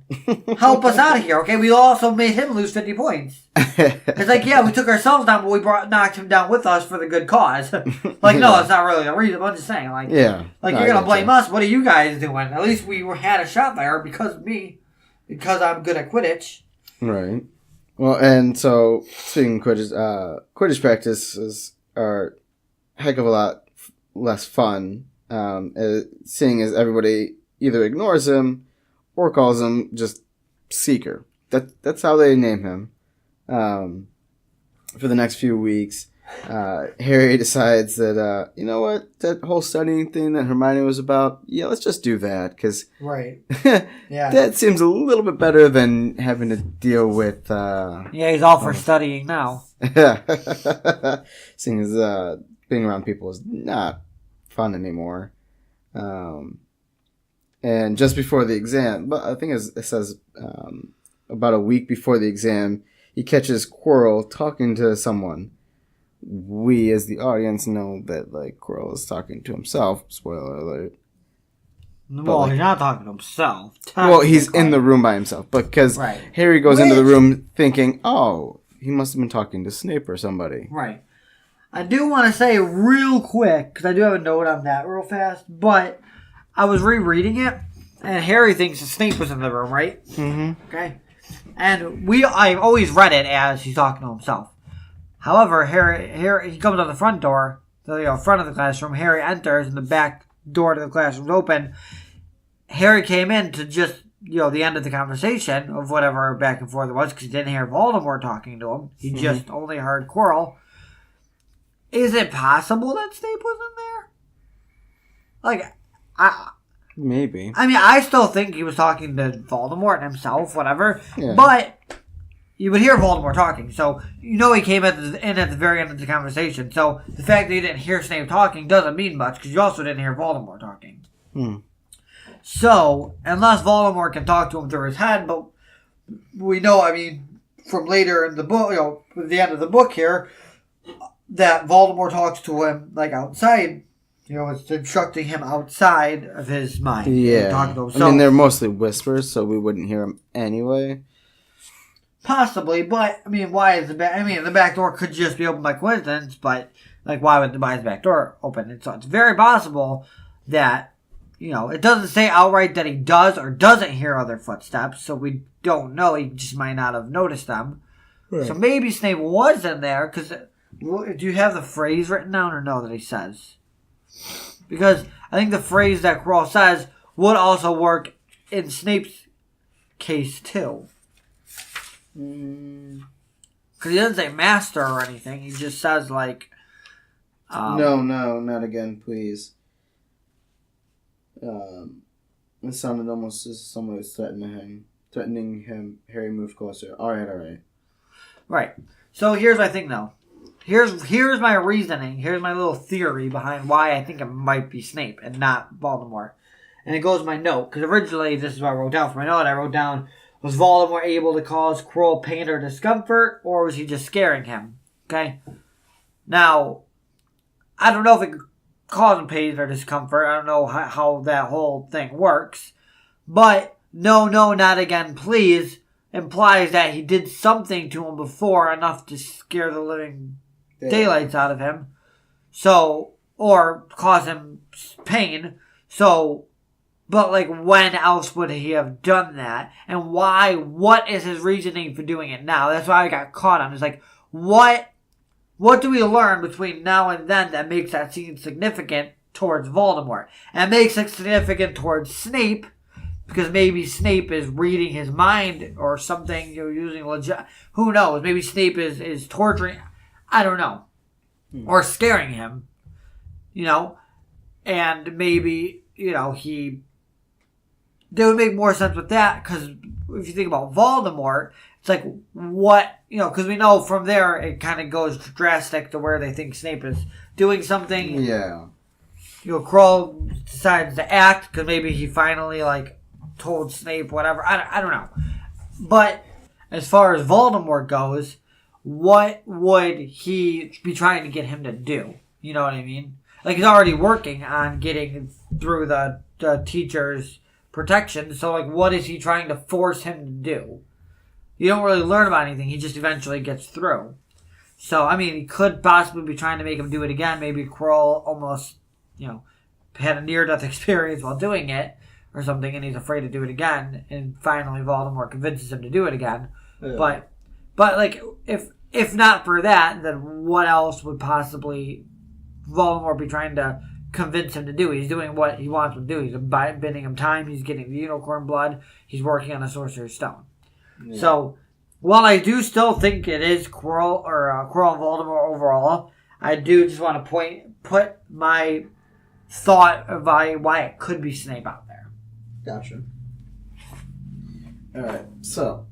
Help us out of here, okay? We also made him lose 50 points. It's like, yeah, we took ourselves down, but we knocked him down with us for the good cause. Like, no, it's not really a reason. I'm just saying, like, yeah, like you're gonna blame us. What are you guys doing? At least we had a shot there because of me, because I'm good at Quidditch. Right. Well, and so speaking of Quidditch practices are a heck of a lot less fun, seeing as everybody either ignores him or calls him just Seeker. That's how they name him. For the next few weeks, Harry decides that, you know what, that whole studying thing that Hermione was about, yeah, let's just do that, because Right. Yeah. that seems a little bit better than having to deal with... yeah, he's all for studying now. Seeing as being around people is not fun anymore. And just before the exam, but I think it says about a week before the exam, he catches Quirrell talking to someone. We, as the audience, know that like Quirrell is talking to himself. Spoiler alert. Well, he's not talking to himself. Well, he's in the room by himself, because Harry goes into the room thinking, "Oh, he must have been talking to Snape or somebody." Right. I do want to say real quick, because I do have a note on that real fast, but I was rereading it, and Harry thinks that Snape was in the room, right? Mm-hmm. Okay. And I've always read it as he's talking to himself. However, Harry he comes out the front door, the front of the classroom. Harry enters, and the back door to the classroom is open. Harry came in to just, the end of the conversation of whatever back and forth it was, because he didn't hear Voldemort talking to him. He just only heard Quirrell. Is it possible that Snape was in there? Like, Maybe. I mean, I still think he was talking to Voldemort and himself, whatever. Yeah. But you would hear Voldemort talking, so he came in at the very end of the conversation. So the fact that you didn't hear Snape talking doesn't mean much, because you also didn't hear Voldemort talking. So, unless Voldemort can talk to him through his head, but we know, I mean, from later in the book, at the end of the book here, that Voldemort talks to him, like, outside. It's instructing him outside of his mind. Yeah. Talking to him. So, I mean, they're mostly whispers, so we wouldn't hear them anyway. Possibly, but, I mean, why is the back door could just be open by coincidence, but, like, why is the back door open? And so it's very possible that, it doesn't say outright that he does or doesn't hear other footsteps, so we don't know. He just might not have noticed them. Right. So maybe Snape was in there, because, do you have the phrase written down or no that he says? Because I think the phrase that Quirrell says would also work in Snape's case, too. Because he doesn't say master or anything. He just says, like... No, not again, please. It sounded almost as someone was threatening him. Harry moved closer. All right. Right. So here's my thing, though. Here's my reasoning. Here's my little theory behind why I think it might be Snape and not Voldemort. And it goes in my note, because originally, this is what I wrote down for my note. I wrote down, was Voldemort able to cause Quirrell pain or discomfort, or was he just scaring him? Okay? Now, I don't know if causing pain or discomfort. I don't know how that whole thing works. But no, not again, please implies that he did something to him before enough to scare the living daylights out of him. So, or cause him pain. So, but like when else would he have done that? And why? What is his reasoning for doing it now? That's why I got caught on. It's like, what do we learn between now and then that makes that scene significant towards Voldemort? And it makes it significant towards Snape, because maybe Snape is reading his mind or something, using legit. Who knows? Maybe Snape is torturing. I don't know. Or scaring him. And maybe, it would make more sense with that, because if you think about Voldemort, it's like, what, because we know from there it kind of goes drastic to where they think Snape is doing something. Yeah. Quirrell decides to act, because maybe he finally, told Snape whatever. I don't know. But as far as Voldemort goes, what would he be trying to get him to do? You know what I mean? Like, he's already working on getting through the teacher's protection. So, what is he trying to force him to do? You don't really learn about anything. He just eventually gets through. So, he could possibly be trying to make him do it again. Maybe Quirrell almost, had a near-death experience while doing it or something, and he's afraid to do it again. And finally, Voldemort convinces him to do it again. Yeah. But if not for that, then what else would possibly Voldemort be trying to convince him to do? He's doing what he wants to do. He's bending him time. He's getting the unicorn blood. He's working on a Sorcerer's Stone. Yeah. So, while I do still think it is Quirrell and Voldemort overall, I do just want to put my thought of why it could be Snape out there. Gotcha. Alright, so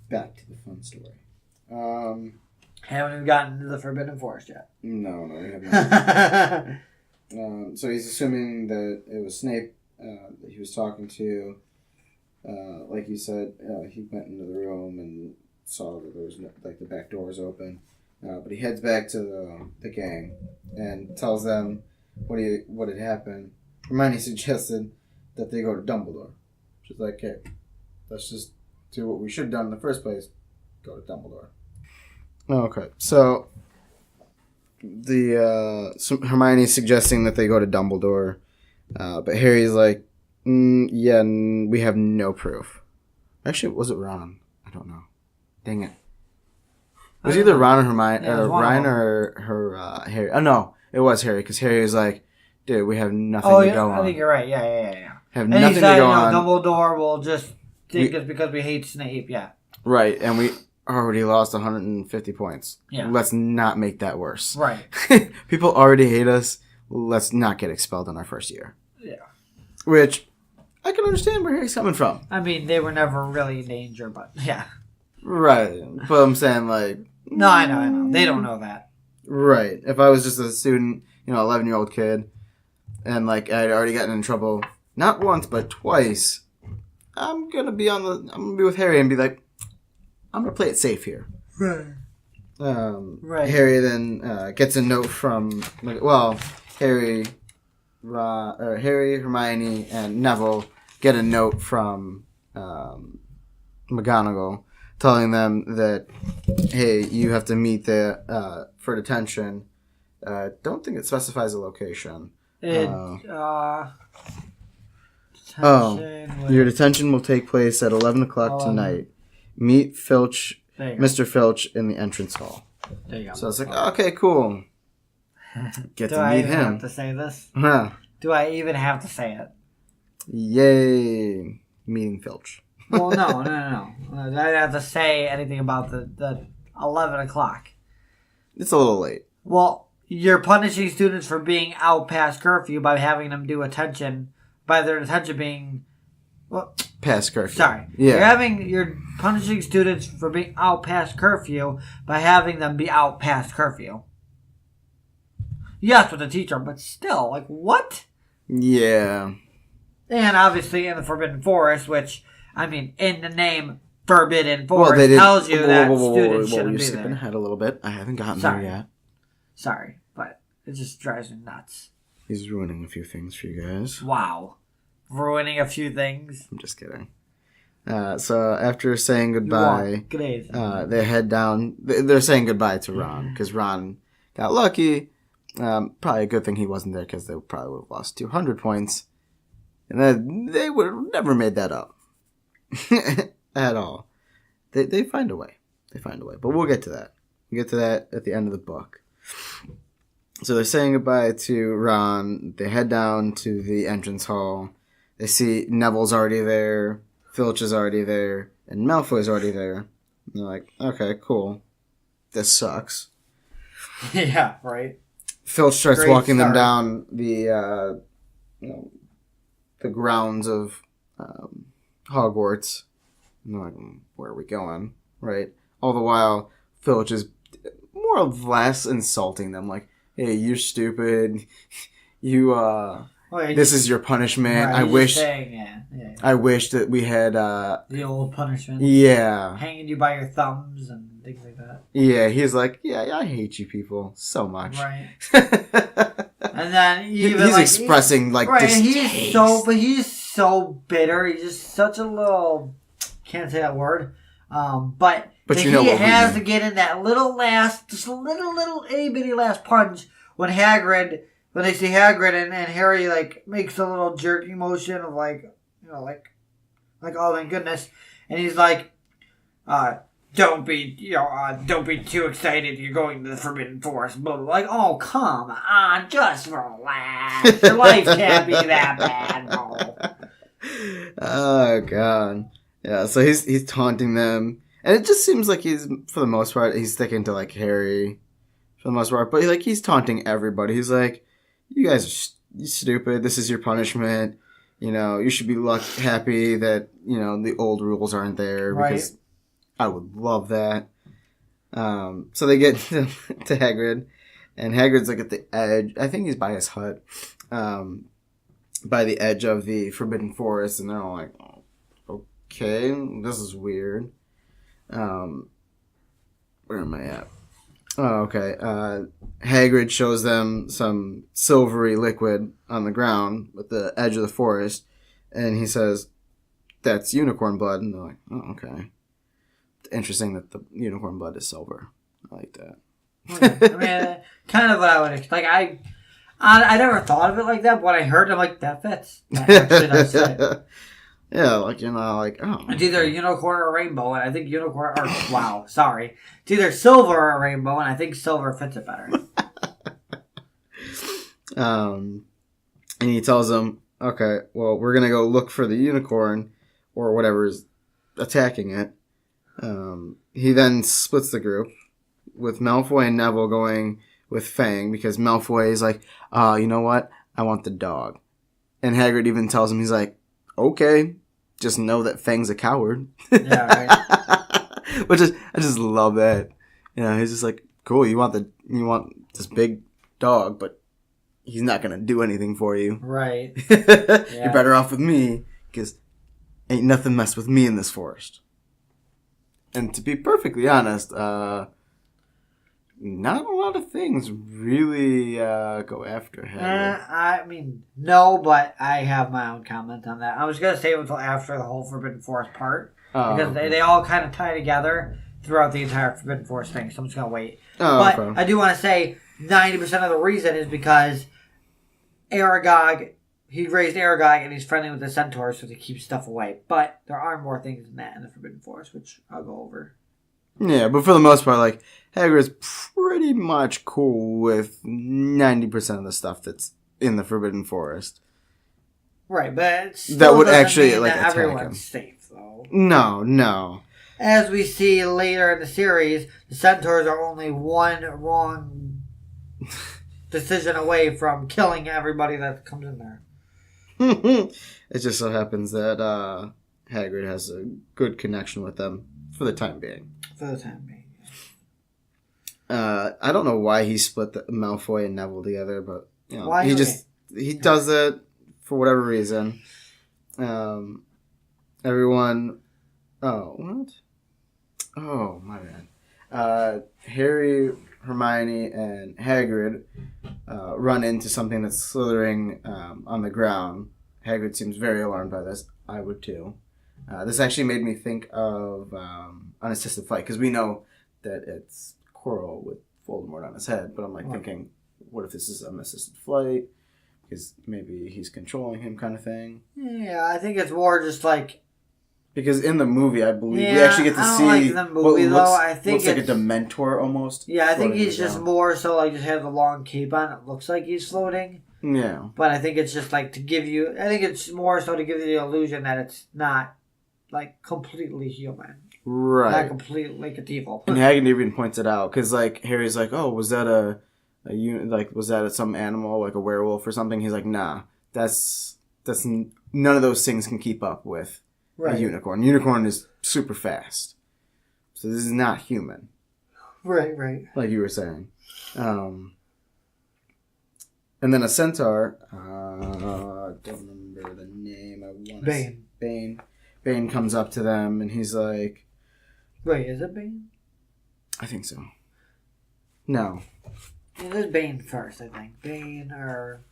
back to the fun story. Haven't even gotten to the Forbidden Forest yet. No, we haven't. So he's assuming that it was Snape that he was talking to. Like you said, he went into the room and saw that there was the back door was open. But he heads back to the gang and tells them what had happened. Hermione suggested that they go to Dumbledore. She's like, hey, let's just do what we should have done in the first place. Go to Dumbledore. Okay, so Hermione's suggesting that they go to Dumbledore, but Harry's like, yeah, we have no proof. Actually, was it Ron? I don't know. Dang it. It was either Ron or Hermione, or Ryan or Harry. Oh no, it was Harry, because Harry was like, dude, we have nothing to go on. I think you're right. Yeah. Have and nothing to go on. Dumbledore will just think it's because we hate Snape. Yeah. Right, and we already lost 150 points. Yeah. Let's not make that worse. Right. People already hate us. Let's not get expelled in our first year. Yeah. Which I can understand where Harry's coming from. They were never really in danger, but yeah. Right, but I'm saying No, I know. They don't know that. Right. If I was just a student, 11-year-old kid, and I'd already gotten in trouble not once but twice, I'm gonna be with Harry and be like, I'm gonna play it safe here. Right. Right. Harry then gets a note from Harry, Hermione, and Neville get a note from McGonagall telling them that, hey, you have to meet there for detention. Don't think it specifies a location. Your detention will take place at 11 o'clock tonight. Meet Filch, Mr. Filch, in the entrance hall. There you go. So I was like, okay, cool. Get to meet him. Do I even have to say this? Huh. Do I even have to say it? Yay. Meeting Filch. Well, no. I don't have to say anything about the 11 o'clock. It's a little late. Well, you're punishing students for being out past curfew by having them do attention, by their attention being... Past curfew. Sorry. Yeah. You're punishing students for being out past curfew by having them be out past curfew. Yes, with a teacher, but still, what? Yeah. And obviously in the Forbidden Forest, which, in the name Forbidden Forest tells you that students shouldn't be there. You're skipping ahead a little bit. I haven't gotten there yet. Sorry, but It just drives me nuts. He's ruining a few things for you guys. Wow. Ruining a few things. I'm just kidding. So after saying goodbye, they head down. They're saying goodbye to Ron because Ron got lucky. Probably a good thing he wasn't there because they probably would have lost 200 points. And then they would have never made that up. At all. They find a way. They find a way. But we'll get to that. We'll get to that at the end of the book. So they're saying goodbye to Ron. They head down to the entrance hall. They see Neville's already there. Filch is already there. And Malfoy's already there. And they're like, okay, cool. This sucks. Yeah, right. Filch starts Great walking start. them down the grounds of Hogwarts. And they're like, where are we going? Right? All the while, Filch is more or less insulting them. Like, hey, you're stupid. This is your punishment. Right, I wish saying, I wish that we had the old punishment. Yeah. Hanging you by your thumbs and things like that. Yeah, he's like, yeah, I hate you people so much. Right. And then he's expressing distaste. He's so bitter. He's just such a little, can't say that word. But you know he what has to get in that little itty bitty last punch when they see Hagrid and Harry makes a little jerky motion of like oh thank goodness, and he's like, don't be too excited. You're going to the Forbidden Forest. Blah, blah, blah. Like, oh come on, just relax. Your life can't be that bad. No. Oh god, yeah. So he's taunting them, and it just seems like he's for the most part he's sticking to Harry for the most part, but he's taunting everybody. He's like, you guys are stupid. This is your punishment. You should be happy that the old rules aren't there because I would love that. So they get to Hagrid, and Hagrid's at the edge. I think he's by his hut, by the edge of the Forbidden Forest, and they're all like, oh, okay, this is weird. Where am I at? Oh, okay. Hagrid shows them some silvery liquid on the ground at the edge of the forest, and he says, that's unicorn blood. And they're like, oh, okay. Interesting that the unicorn blood is silver. I like that. I mean, kind of what I would expect. I never thought of it like that, but when I heard it, I'm like, that fits. That actually does fit. Yeah, oh. It's either a unicorn or a rainbow, and I think unicorn, it's either silver or a rainbow, and I think silver fits it better. And he tells them, okay, well, we're going to go look for the unicorn, or whatever is attacking it. He then splits the group, with Malfoy and Neville going with Fang, because Malfoy is like, you know what? I want the dog. And Hagrid even tells him, he's like, okay, just know that Fang's a coward. Yeah, right. I just love that. He's just like, cool, you want this big dog, but he's not gonna do anything for you. Right. You're better off with me, because ain't nothing messed with me in this forest. And to be perfectly honest, not a lot of things really go after Hagrid. I mean, no, but I have my own comment on that. I was going to save it until after the whole Forbidden Forest part. Because they all kind of tie together throughout the entire Forbidden Forest thing. So I'm just going to wait. But okay. I do want to say 90% of the reason is because Aragog, he raised Aragog and he's friendly with the centaurs so to keep stuff away. But there are more things than that in the Forbidden Forest, which I'll go over. Yeah, but for the most part, Hagrid's pretty much cool with 90% of the stuff that's in the Forbidden Forest. Right, but that would actually attack everyone's him. Safe, though. No. As we see later in the series, the centaurs are only one wrong decision away from killing everybody that comes in there. It just so happens that Hagrid has a good connection with them for the time being. I don't know why he split the Malfoy and Neville together, but he does it for whatever reason. Everyone. Oh, what? Oh, my bad. Harry, Hermione, and Hagrid run into something that's slithering on the ground. Hagrid seems very alarmed by this. I would too. This actually made me think of Unassisted Flight, because we know that it's Quirrell with Voldemort on his head, but I'm thinking, what if this is Unassisted Flight? Because maybe he's controlling him, kind of thing. Yeah, I think it's more just like... Because in the movie, I believe, we actually get to see like the movie, what looks like a Dementor almost. Yeah, I think he's just more so like just have the long cape on. It looks like he's floating. Yeah. But I think it's just like to give you... I think it's more so to give you the illusion that it's not like completely human. Right. Not completely like it's evil. And Hagrid even points it out, because like Harry's like, oh, was that was that some animal, like a werewolf or something? He's like, nah, that's none of those things can keep up with a unicorn. Unicorn is super fast, so this is not human. Right. Like you were saying. And then a centaur, I don't remember the name. Bane comes up to them, and he's like... Wait, is it Bane? I think so. No. It is Bane first, I think. Bane or...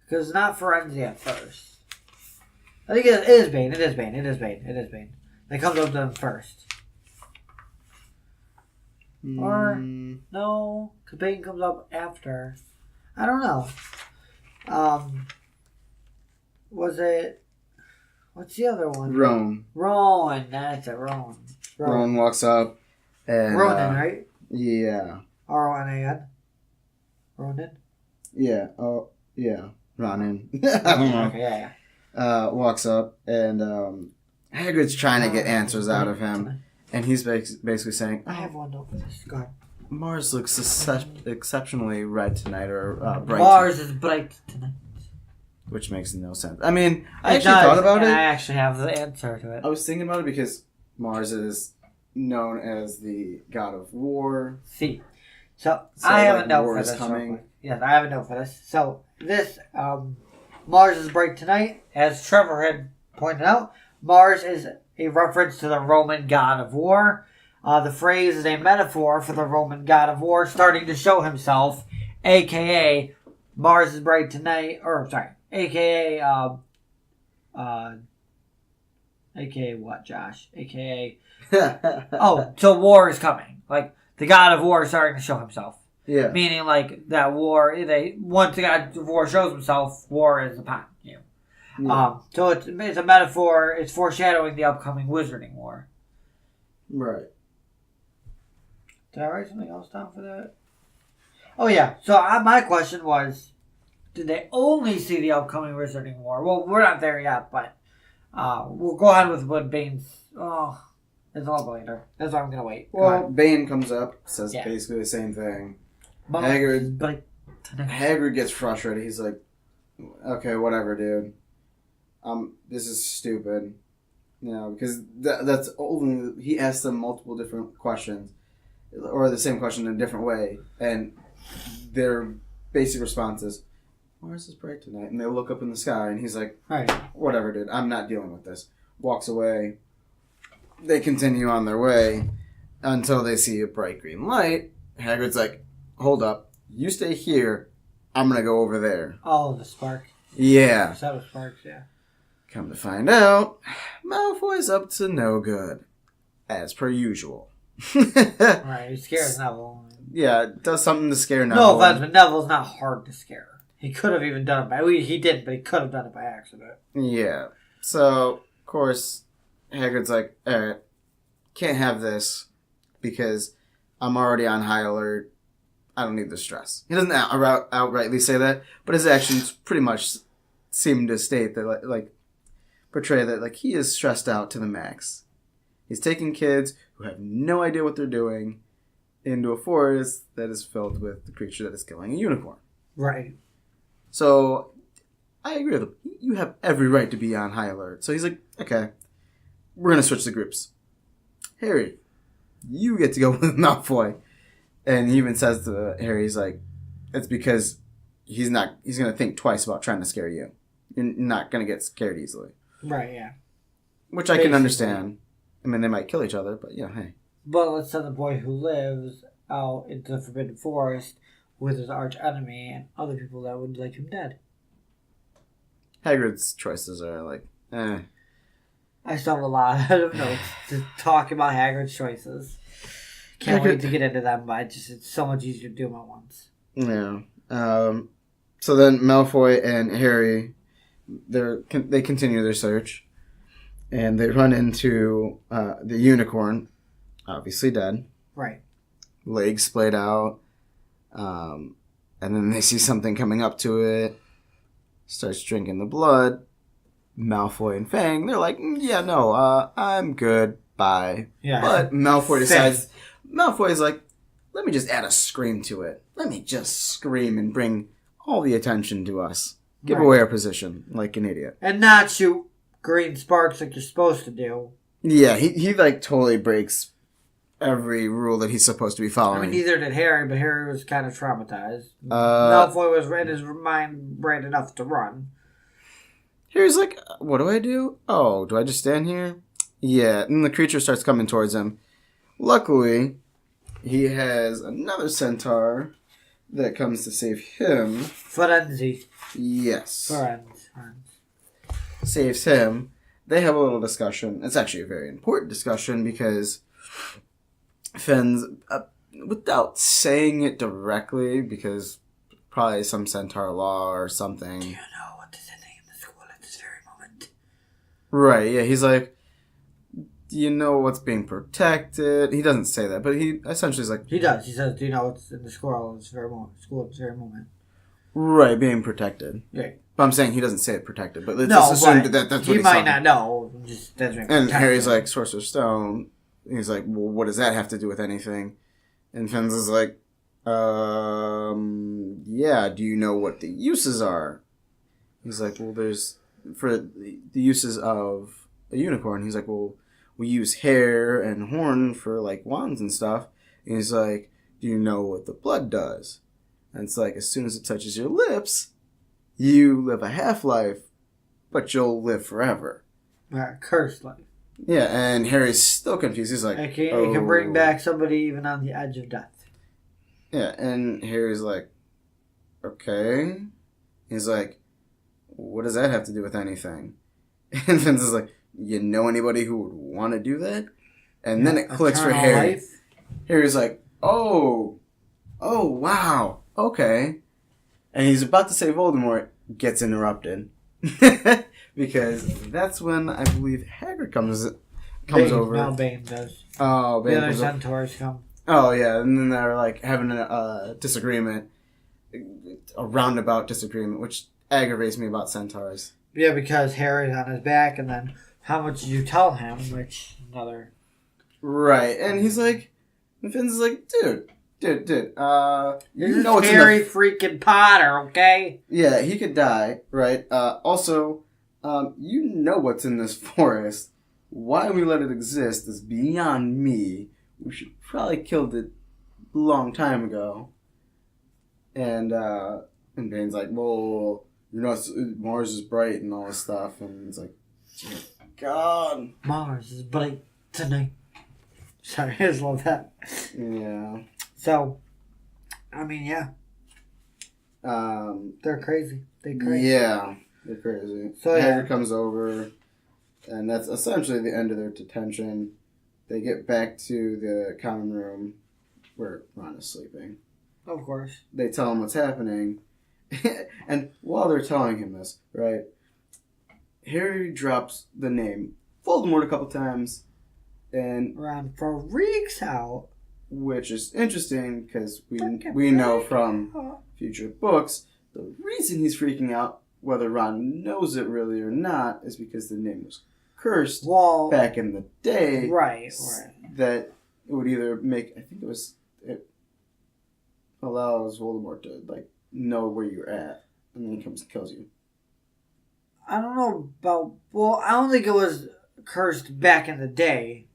Because it's not Firenze at first. I think it is Bane. It is Bane. They come up to them first. Or... No, because Bane comes up after. I don't know. Was it... What's the other one? Rowan, that's it, Rowan. Rowan walks up and... Ronan, right? Yeah. R-O-N-A-N? Ronan? Yeah. Oh, yeah. Ronan. I don't know. Okay, yeah. Walks up and Hagrid's trying to get answers out of him. And he's basically saying... I have one note for this. Go ahead. Mars looks exceptionally red tonight, or bright. Mars is bright tonight. Which makes no sense. I mean, I actually thought about it. I actually have the answer to it. I was thinking about it because Mars is known as the god of war. See. So I have a note war for is this. Coming. Yes, I have a note for this. So this, Mars is bright tonight, as Trevor had pointed out. Mars is a reference to the Roman god of war. The phrase is a metaphor for the Roman god of war starting to show himself, a.k.a. Mars is bright tonight, a.k.a. A.k.a. what, Josh? A.k.a. So war is coming. Like, the god of war is starting to show himself. Yeah. Meaning, like, that war, once the god of war shows himself, war is upon you. Yeah. So it's a metaphor, it's foreshadowing the upcoming Wizarding War. Right. Did I write something else down for that? Oh, yeah. So my question was, did they only see the upcoming Wizarding War? Well, we're not there yet, but we'll go ahead with what Bane's... Oh, it's all later. That's why I'm going to wait. Well, Bane comes up, says basically the same thing. Hagrid gets frustrated. He's like, okay, whatever, dude. This is stupid. You know, because that's only... He asked them multiple different questions. Or the same question in a different way. And their basic response is, Mars is bright tonight. And they look up in the sky, and he's like, right. Whatever, dude. I'm not dealing with this. Walks away. They continue on their way until they see a bright green light. Hagrid's like, hold up. You stay here. I'm going to go over there. Oh, the spark. Yeah. That was sparks, yeah. Come to find out, Malfoy's up to no good. As per usual. Right, he scares Neville. Yeah, does something to scare Neville. No offense, but Neville's not hard to scare. He could have even done it he didn't, but he could have done it by accident. Yeah. So, of course, Hagrid's like, alright, can't have this because I'm already on high alert. I don't need the stress. He doesn't outrightly say that, but his actions pretty much seem to state that, like, portray that, like, he is stressed out to the max. He's taking kids who have no idea what they're doing into a forest that is filled with the creature that is killing a unicorn. Right. So, I agree with him. You have every right to be on high alert. So he's like, okay, we're going to switch the groups. Harry, you get to go with Malfoy. And he even says to Harry, he's like, it's because he's going to think twice about trying to scare you. You're not going to get scared easily. Right, yeah. Which I can understand. I mean, they might kill each other, but yeah, hey. But let's send the boy who lives out into the Forbidden Forest with his arch enemy and other people that would like him dead. Hagrid's choices are like, eh. I still have a lot of notes to talk about Hagrid's choices. Can't wait to get into them, but it's so much easier to do them at once. Yeah. So then Malfoy and Harry, they continue their search, and they run into the unicorn, obviously dead. Right. Legs splayed out. And then they see something coming up to it. Starts drinking the blood. Malfoy and Fang, they're like, yeah, no, I'm good, bye. Yeah. But Malfoy decides, Malfoy's like, let me just add a scream to it. Let me just scream and bring all the attention to us. Give away our position like an idiot. And not shoot green sparks like you're supposed to do. Yeah, he like totally breaks every rule that he's supposed to be following. I mean, neither did Harry, but Harry was kind of traumatized. Malfoy was in his mind bright enough to run. Harry's like, what do I do? Oh, do I just stand here? Yeah, and the creature starts coming towards him. Luckily, he has another centaur that comes to save him. Firenze. Yes. Firenze. Saves him. They have a little discussion. It's actually a very important discussion because Finn's, without saying it directly, because probably some centaur law or something. Do you know what is happening in the school at this very moment? Right, yeah, he's like, do you know what's being protected? He doesn't say that, but he essentially is like... He does. He says, do you know what's in the school at this very moment? Right, being protected. Right. But I'm saying he doesn't say it protected, but let's just assume that's what he's He might talking. not know. Just doesn't and Harry's like, Sorcerer's Stone. He's like, well, what does that have to do with anything? And Finn's is like, yeah, do you know what the uses are? He's like, well, there's, for the uses of a unicorn, he's like, well, we use hair and horn for, like, wands and stuff. And he's like, do you know what the blood does? And it's like, as soon as it touches your lips, you live a half-life, but you'll live forever. Cursed life. Yeah, and Harry's still confused. He's like, it can bring back somebody even on the edge of death. Yeah, and Harry's like, okay. He's like, what does that have to do with anything? And Vince is like, you know anybody who would want to do that? And then it clicks for Harry. Life? Harry's like, oh, wow, okay. And he's about to say Voldemort, gets interrupted. Because that's when I believe Hagrid comes over. No, Bane does. Oh, Bane. The other centaurs come. Oh, yeah, and then they're like having a disagreement, a roundabout disagreement, which aggravates me about centaurs. Yeah, because Harry's on his back, and then how much did you tell him? Which another. Right, and he's like, and Finn's is like, dude, you know what's Harry freaking Potter, okay? Yeah, he could die, right? Also, you know what's in this forest. Why we let it exist is beyond me. We should probably killed it a long time ago. And Bane's like, well, you know, Mars is bright and all this stuff. And it's like, God. Mars is bright tonight. Sorry, I just love that. Yeah. So, I mean, yeah. They're crazy. They're crazy. Yeah, they're crazy. So, Hagrid comes over, and that's essentially the end of their detention. They get back to the common room where Ron is sleeping. Of course. They tell him what's happening. And while they're telling him this, right, Harry drops the name Voldemort a couple times. And Ron freaks out. Which is interesting because we know from future books the reason he's freaking out, whether Ron knows it really or not, is because the name was cursed back in the day. Right. That it would either make, I think it allows Voldemort to like know where you're at, and then he comes and kills you. I don't know about. Well, I don't think it was cursed back in the day.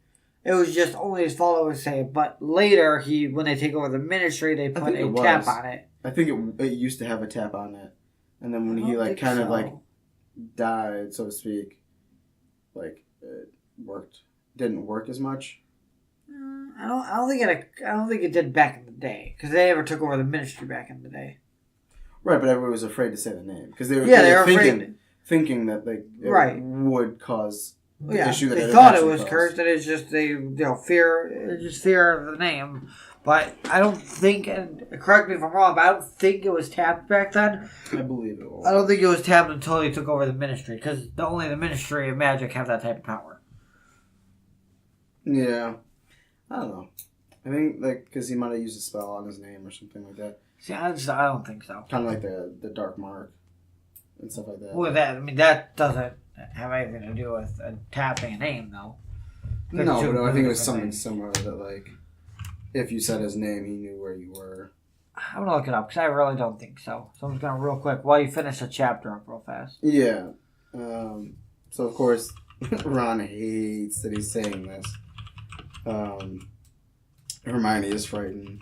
It was just only his followers say it. But later, when they take over the ministry, they put a tap on it. I think it used to have a tap on it, and then when he like kind of like died, so to speak, like it didn't work as much. I don't think it did back in the day because they ever took over the ministry back in the day. Right, but everyone was afraid to say the name because they were thinking that it would cause the issue that they thought it was cursed. That it's just fear of the name. But I don't think, and correct me if I'm wrong, but I don't think it was tapped back then. I believe it was. I don't think it was tapped until they took over the ministry, because only the Ministry of Magic have that type of power. Yeah. I don't know. I think, because he might have used a spell on his name or something like that. See, I don't think so. Kind of like the Dark Mark and stuff like that. Well, that doesn't have anything to do with tapping a name, though. No, but I think it was something similar that, if you said his name, he knew where you were. I'm going to look it up, because I really don't think so. So I'm just going to real quick, while you finish the chapter up real fast. Yeah. So, of course, Ron hates that he's saying this. Hermione is frightened.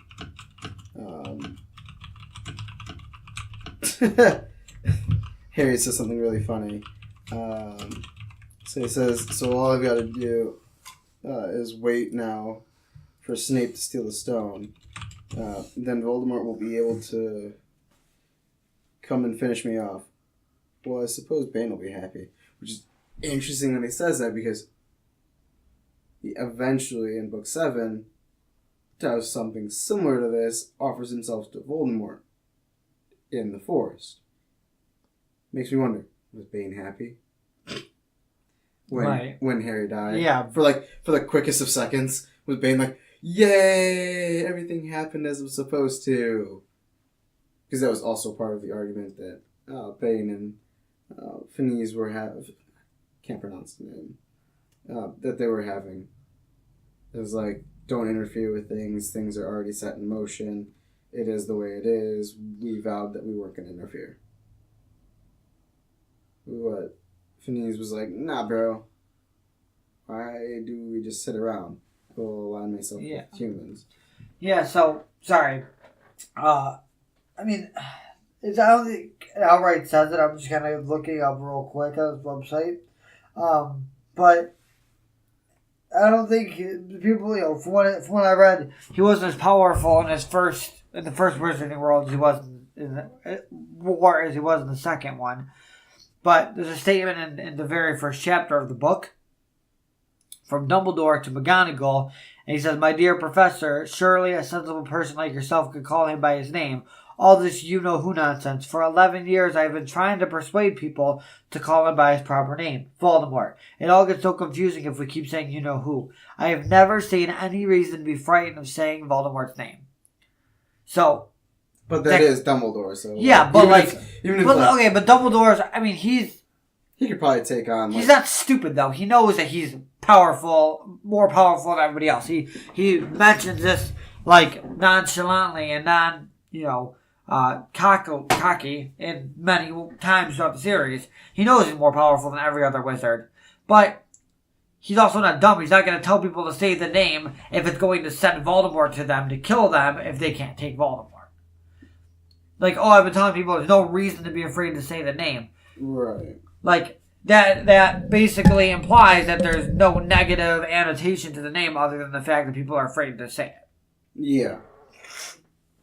Harry says something really funny. So he says, so all I've got to do is wait now for Snape to steal the stone. Then Voldemort will be able to come and finish me off. Well, I suppose Bane will be happy. Which is interesting that he says that because he eventually, in Book 7, does something similar to this, offers himself to Voldemort in the forest. Makes me wonder, was Bane happy? When Harry died? Yeah. For the quickest of seconds, was Bane like, yay! Everything happened as it was supposed to. Because that was also part of the argument that Bane and Phineas were can't pronounce the name. That they were having. It was like, don't interfere with things. Things are already set in motion. It is the way it is. We vowed that we weren't going to interfere. What? Phineas was like, nah, bro. Why do we just sit around? I will align myself with humans. Yeah, so, sorry. I mean, I don't think it outright says it. I'm just kind of looking up real quick on his website. But I don't think people, from what I read, he wasn't as powerful in the first Wizarding World as he was in the war as he was in the second one. But there's a statement in the very first chapter of the book from Dumbledore to McGonagall, and he says, "My dear Professor, surely a sensible person like yourself could call him by his name. All this you-know-who nonsense. For 11 years I have been trying to persuade people to call him by his proper name, Voldemort. It all gets so confusing if we keep saying you-know-who. I have never seen any reason to be frightened of saying Voldemort's name." So... But that is Dumbledore, so... Yeah, but but Dumbledore's... I mean, he could probably take on... He's not stupid, though. He knows that he's powerful, more powerful than everybody else. He mentions this, nonchalantly and cocky in many times throughout the series. He knows he's more powerful than every other wizard. But he's also not dumb. He's not going to tell people to say the name if it's going to send Voldemort to them to kill them if they can't take Voldemort. I've been telling people there's no reason to be afraid to say the name. Right. That basically implies that there's no negative annotation to the name other than the fact that people are afraid to say it. Yeah.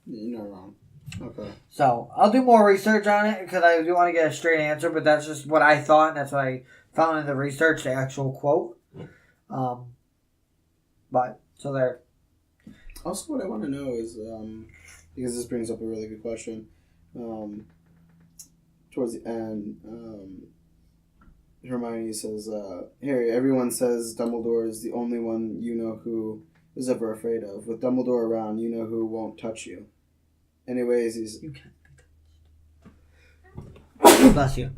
You're not wrong. Okay. So, I'll do more research on it because I do want to get a straight answer, but that's just what I thought, and that's what I found in the research, the actual quote. So there. Also, what I want to know is, because this brings up a really good question, towards the end, Hermione says, Harry, everyone says Dumbledore is the only one you-know-who is ever afraid of. With Dumbledore around, you-know-who won't touch you. Anyways, he's... You can't be touched. Bless you.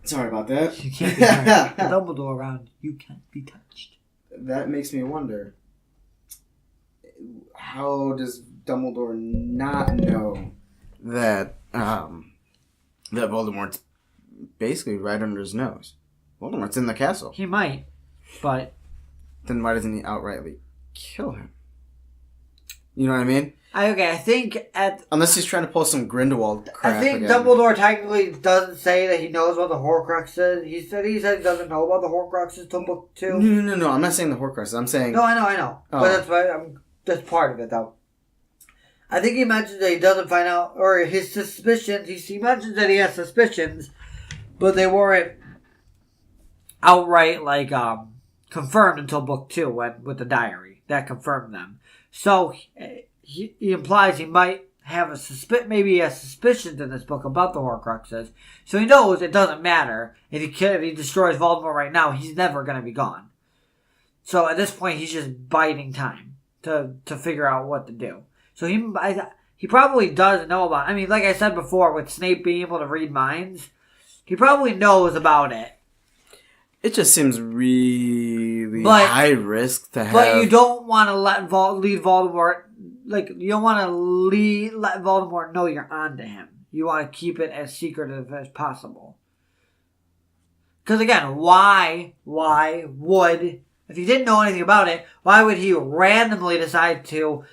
Sorry about that. You can't be touched. With Dumbledore around, you can't be touched. That makes me wonder, how does Dumbledore not know that that Voldemort's basically right under his nose? Voldemort's in the castle. He might, but... Then why doesn't he outrightly kill him? You know what I mean? I think Unless he's trying to pull some Grindelwald crap I think again. Dumbledore technically doesn't say that he knows about the Horcruxes. He said he doesn't know about the Horcruxes till book 2. No. I'm not saying the Horcruxes. I'm saying... No, I know. Oh. But that's why that's part of it, though. I think he mentions that he doesn't find out, or his suspicions. He mentions that he has suspicions, but they weren't outright confirmed until book 2 with the diary that confirmed them. So he implies he might have maybe he has suspicions in this book about the Horcruxes. So he knows it doesn't matter if he destroys Voldemort right now. He's never going to be gone. So at this point, he's just biding time to figure out what to do. So he probably does know about it. I mean, like I said before, with Snape being able to read minds, he probably knows about it. It just seems really high risk to have... But you don't want to lead Voldemort... you don't want to let Voldemort know you're onto him. You want to keep it as secretive as possible. Because again, why would... If he didn't know anything about it, why would he randomly decide to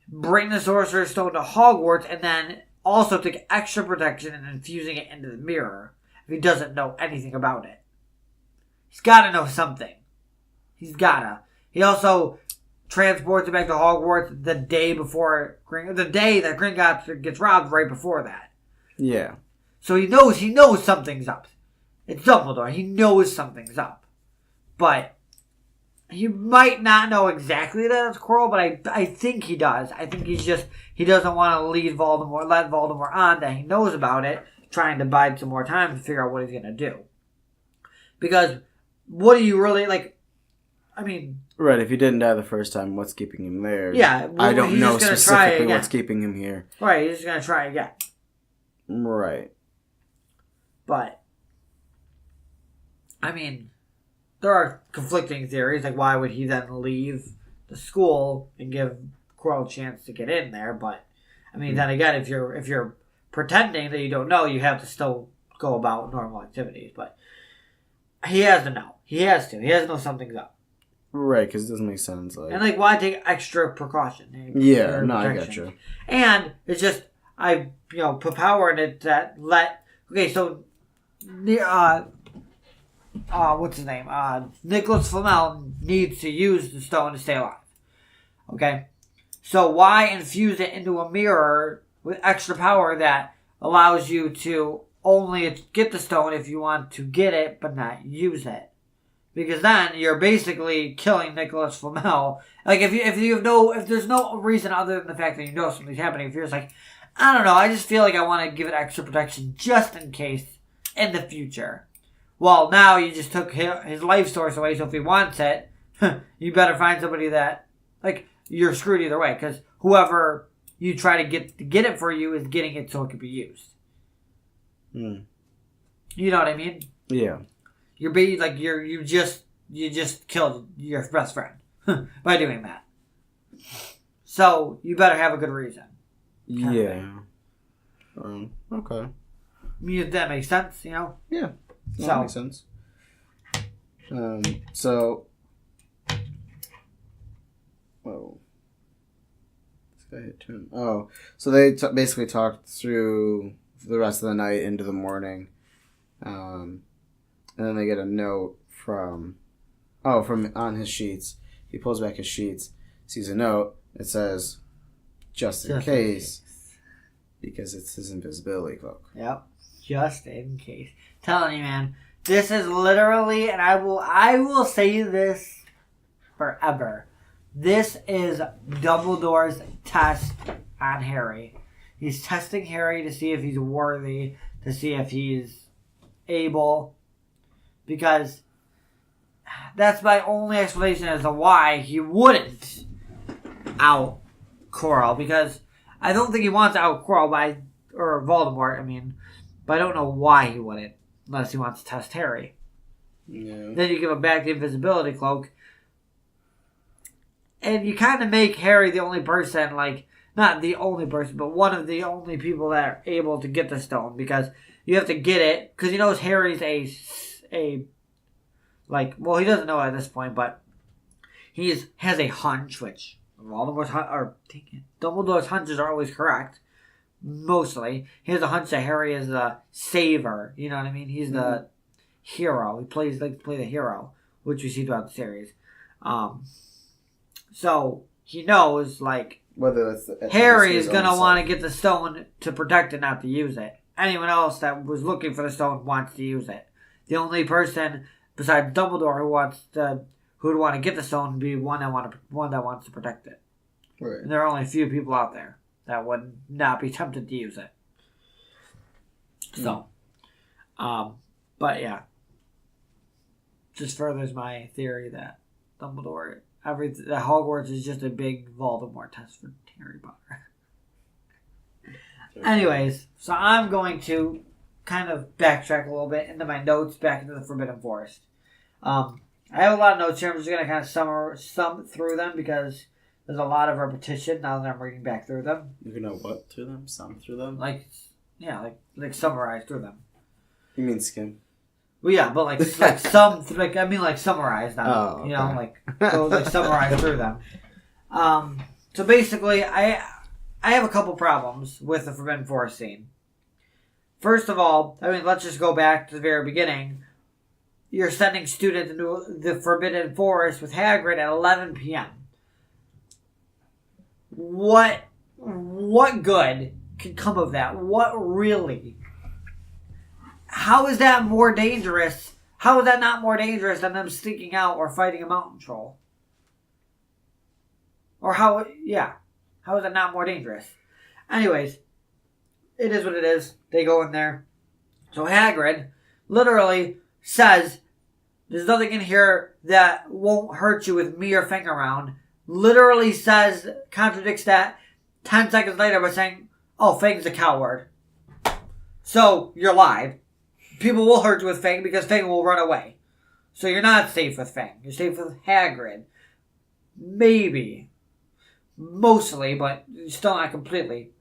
bring the Sorcerer's Stone to Hogwarts and then also take extra protection and infusing it into the mirror if he doesn't know anything about it? He's got to know something. He's gotta. He also transports it back to Hogwarts the day that Gringotts gets robbed right before that. Yeah. So he knows something's up. It's Dumbledore. He knows something's up. But he might not know exactly that it's Quirrell, but I think he does. I think he doesn't want to let Voldemort on that he knows about it, trying to bide some more time to figure out what he's going to do. Because what do you really, I mean... Right, if he didn't die the first time, what's keeping him there? Yeah. Well, I don't know specifically what's keeping him here. Right, he's just going to try again. Right. But, I mean, there are conflicting theories, like why would he then leave the school and give Quirrell a chance to get in there? But, I mean, then again, if you're pretending that you don't know, you have to still go about normal activities. But he has to know. He has to know something's up. Right, because it doesn't make sense. And, why take extra precaution? Yeah, no, I got you. And it's just, put power in it that okay, so, what's his name? Nicholas Flamel needs to use the stone to stay alive. Okay? So why infuse it into a mirror with extra power that allows you to only get the stone if you want to get it, but not use it? Because then you're basically killing Nicholas Flamel. If there's no reason other than the fact that you know something's happening, if you're just I don't know, I just feel like I want to give it extra protection just in case in the future. Well, now you just took his life source away, so if he wants it, you better find somebody that, you're screwed either way, because whoever you try to get it for you is getting it so it can be used. Mm. You know what I mean? Yeah. You just killed your best friend by doing that. So you better have a good reason. Yeah. Okay. If that makes sense, Yeah. That makes sense. So. Whoa. This guy hit 2. Oh. So they basically talked through the rest of the night into the morning. And then they get a note from on his sheets. He pulls back his sheets, sees a note. It says, just in case. Because it's his invisibility cloak. Yep. Just in case. Telling you, man. This is literally, and I will say this forever. This is Dumbledore's test on Harry. He's testing Harry to see if he's worthy, to see if he's able. Because that's my only explanation as to why he wouldn't out Quirrell. Because I don't think he wants to out Quirrell or Voldemort, but I don't know why he wouldn't. Unless he wants to test Harry. Yeah. Then you give him back the invisibility cloak. And you kind of make Harry the only person, not the only person, but one of the only people that are able to get the stone. Because you have to get it, because he knows Harry's he doesn't know at this point, but he has a hunch, which, Dumbledore's hunches are always correct. Mostly. He has a hunch that Harry is the saver. You know what I mean? He's the hero. He plays like to play the hero, which we see throughout the series. So he knows like whether it's Harry is gonna want to get the stone to protect it, not to use it. Anyone else that was looking for the stone wants to use it. The only person besides Dumbledore who would want to get the stone would be one that wants to protect it. Right. And there are only a few people out there that would not be tempted to use it. So, but yeah, just furthers my theory that Dumbledore, that Hogwarts is just a big Voldemort test for Harry Potter. Anyways, so I'm going to kind of backtrack a little bit into my notes back into the Forbidden Forest. I have a lot of notes here. I'm just going to kind of sum through them because there's a lot of repetition now that I'm reading back through them. You're going to what through them? Sum through them? Like summarize through them. You mean skim? Well, yeah, but summarize them. Oh, okay. You know, summarize through them. So basically, I have a couple problems with the Forbidden Forest scene. First of all, let's just go back to the very beginning. You're sending students into the Forbidden Forest with Hagrid at 11 p.m. What good can come of that? What really? How is that more dangerous? How is that not more dangerous than them sneaking out or fighting a mountain troll? Or how is that not more dangerous? Anyways, it is what it is. They go in there. So Hagrid literally says, there's nothing in here that won't hurt you with me or Fang around. Literally contradicts that 10 seconds later by saying, oh, Fang's a coward. So, you're lied. People will hurt you with Fang because Fang will run away. So you're not safe with Fang. You're safe with Hagrid. Maybe. Mostly, but still not completely.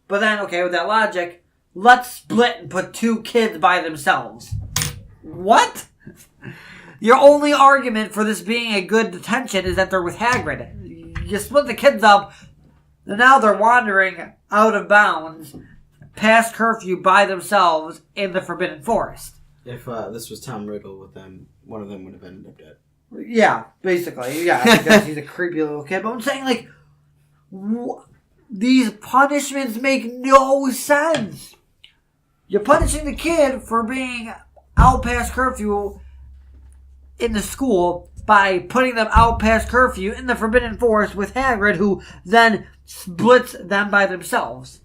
But then, okay, with that logic, let's split and put 2 kids by themselves. What? Your only argument for this being a good detention is that they're with Hagrid. You split the kids up, and now they're wandering out of bounds, past curfew by themselves in the Forbidden Forest. If this was Tom Riddle with them, one of them would have ended up dead. Yeah, basically. Yeah, because he's a creepy little kid. But I'm saying, these punishments make no sense. You're punishing the kid for being out past curfew in the school by putting them out past curfew in the Forbidden Forest with Hagrid, who then splits them by themselves.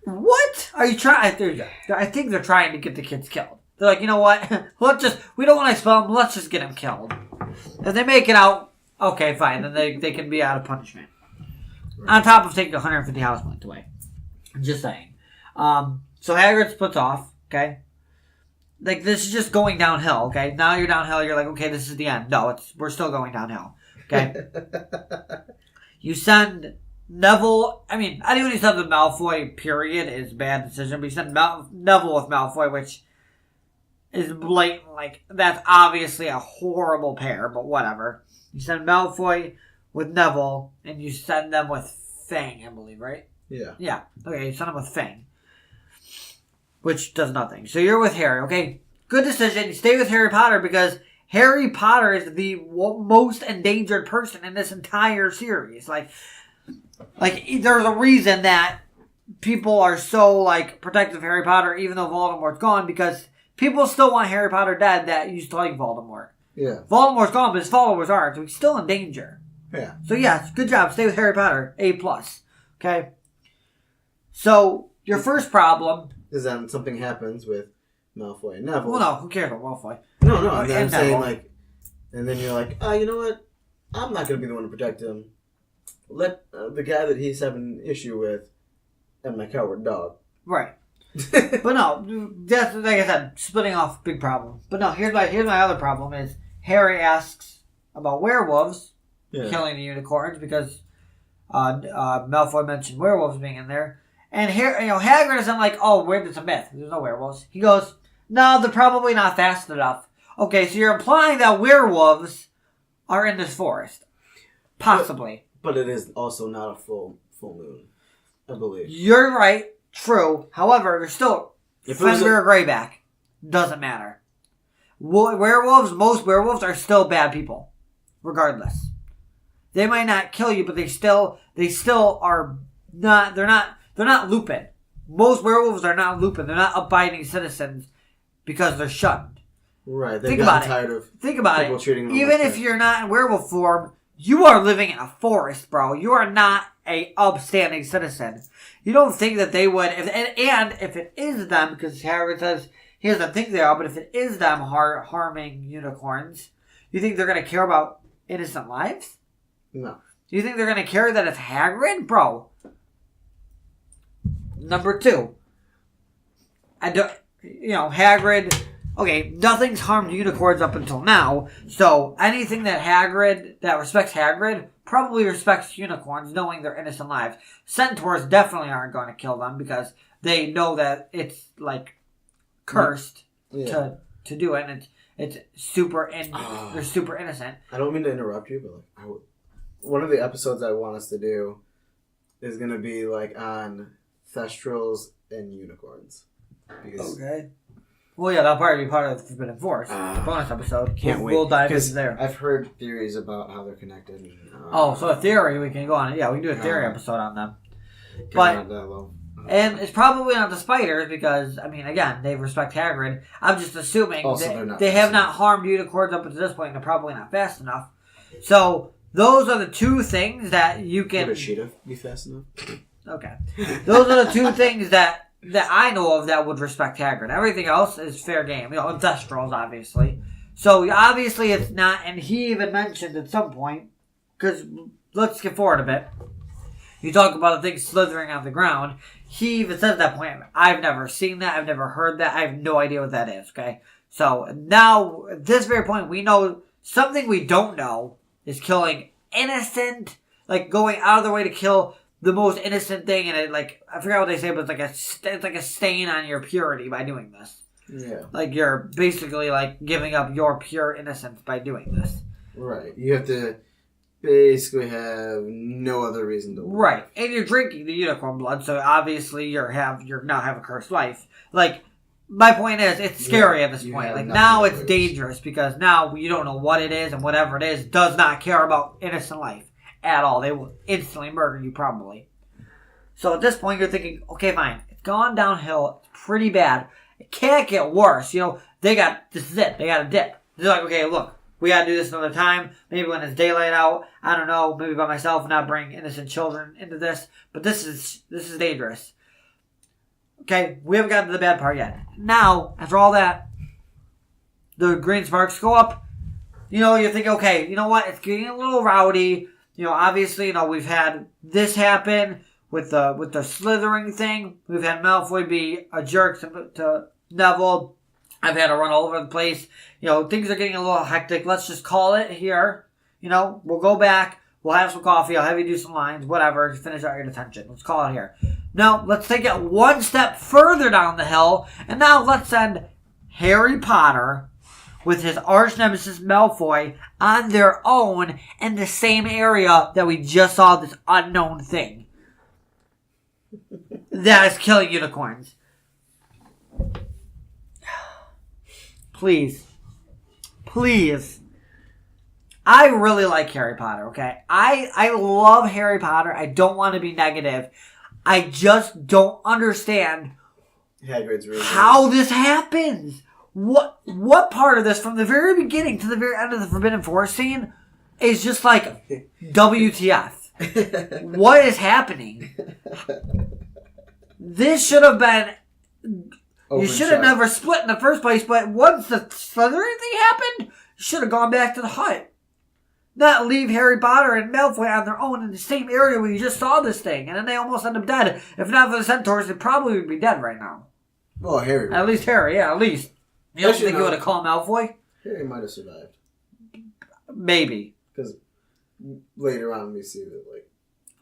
What are you trying? I think they're trying to get the kids killed. They're like, you know what? We don't want to expel them. Let's just get them killed. If they make it out, okay, fine. Then they can be out of punishment. Right. On top of taking 150 house points away. I'm just saying. So Hagrid splits off, okay? This is just going downhill, okay? Now you're downhill, you're like, okay, this is the end. No, we're still going downhill, okay? You send Neville, anyone who sends with Malfoy, period, is a bad decision, but you send Neville with Malfoy, which is blatant, that's obviously a horrible pair, but whatever. You send Malfoy with Neville, and you send them with Fang, I believe, right? Yeah. Yeah, okay, you send them with Fang. Which does nothing. So you're with Harry, okay? Good decision. You stay with Harry Potter because Harry Potter is the most endangered person in this entire series. There's a reason that people are so, protective of Harry Potter even though Voldemort's gone, because people still want Harry Potter dead that used to like Voldemort. Yeah. Voldemort's gone, but his followers aren't, so he's still in danger. Yeah. So, yeah, good job. Stay with Harry Potter. A+. Okay? So, your first problem is that something happens with Malfoy and Neville. Well, no, who cares about Malfoy? No, I'm saying, and then you're like, oh, you know what? I'm not going to be the one to protect him. Let the guy that he's having an issue with and my coward dog. Right. But no, that's, like I said, splitting off, big problem. But no, here's my other problem is Harry asks about werewolves killing the unicorns because Malfoy mentioned werewolves being in there. And here, Hagrid isn't like, oh, it's a myth. There's no werewolves. He goes, no, they're probably not fast enough. Okay, so you're implying that werewolves are in this forest. Possibly. But it is also not a full moon, I believe. You're right. True. However, there's still Fenrir or Greyback. Doesn't matter. Werewolves, most werewolves are still bad people. Regardless. They might not kill you, but they still are not, they're not Lupin. Most werewolves are not Lupin. They're not abiding citizens because they're shunned. Right. Think about it. Think about it. Even if you're not in werewolf form, you are living in a forest, bro. You are not a upstanding citizen. You don't think that they would, and if it is them, because Hagrid says he doesn't think they are, but if it is them harming unicorns, you think they're going to care about innocent lives? No. Do you think they're going to care that it's Hagrid? Bro. Number 2. Hagrid... Okay, nothing's harmed unicorns up until now, so anything that respects Hagrid probably respects unicorns, knowing their innocent lives. Centaurs definitely aren't going to kill them because they know that it's, cursed to do it, and it's super... they're super innocent. I don't mean to interrupt you, but one of the episodes I want us to do is going to be, on Thestrals and unicorns. Okay. Well, yeah, that'll probably be part of the Forbidden Forest. The bonus episode. Can't wait. We'll dive into there. I've heard theories about how they're connected. So a theory, we can go on. Yeah, we can do a theory episode on them. And it's probably not the spiders because, again, they respect Hagrid. I'm just assuming they have not harmed unicorns up until this point and they're probably not fast enough. So, those are the 2 things that you can... Would a cheetah be fast enough? Okay. Those are the 2 things that I know of that would respect Hagrid. Everything else is fair game. Thestrals, obviously. So, obviously, it's not... And he even mentioned at some point... Because, let's skip forward a bit. You talk about the thing slithering on the ground. He even says at that point, I've never seen that. I've never heard that. I have no idea what that is, okay? So, now, at this very point, we know something we don't know is killing innocent... going out of their way to kill... the most innocent thing, and it, I forgot what they say, but it's like a stain on your purity by doing this. Yeah. You're basically, giving up your pure innocence by doing this. Right. You have to basically have no other reason to live. Right. And you're drinking the unicorn blood, so obviously you're now have a cursed life. My point is, it's scary at this point. Now it's dangerous, because now you don't know what it is, and whatever it is does not care about innocent life. At all. They will instantly murder you, probably. So at this point, you're thinking, okay, fine. It's gone downhill. It's pretty bad. It can't get worse. This is it. They got a dip. They're like, okay, look, we got to do this another time. Maybe when it's daylight out. I don't know. Maybe by myself, not bring innocent children into this. But this is dangerous. Okay, we haven't gotten to the bad part yet. Now, after all that, the green sparks go up. You think, okay, you know what? It's getting a little rowdy. Obviously, we've had this happen with the slithering thing. We've had Malfoy be a jerk to Neville. I've had to run all over the place. Things are getting a little hectic. Let's just call it here. We'll go back. We'll have some coffee. I'll have you do some lines. Whatever. Finish out your detention. Let's call it here. Now, let's take it one step further down the hill. And now let's send Harry Potter with his arch nemesis Malfoy on their own in the same area that we just saw this unknown thing that is killing unicorns. Please. I really like Harry Potter, okay? I love Harry Potter. I don't want to be negative. I just don't understand how this happens. What part of this, from the very beginning to the very end of the Forbidden Forest scene, is just WTF? What is happening? This should have been... You should have never split in the first place, but once the slithering thing happened, you should have gone back to the hut. Not leave Harry Potter and Malfoy on their own in the same area where you just saw this thing, and then they almost end up dead. If not for the centaurs, they probably would be dead right now. Well, Harry. At least Harry, yeah, at least. You don't think you would have called Malfoy? Harry might have survived. Maybe. Because later on we see that,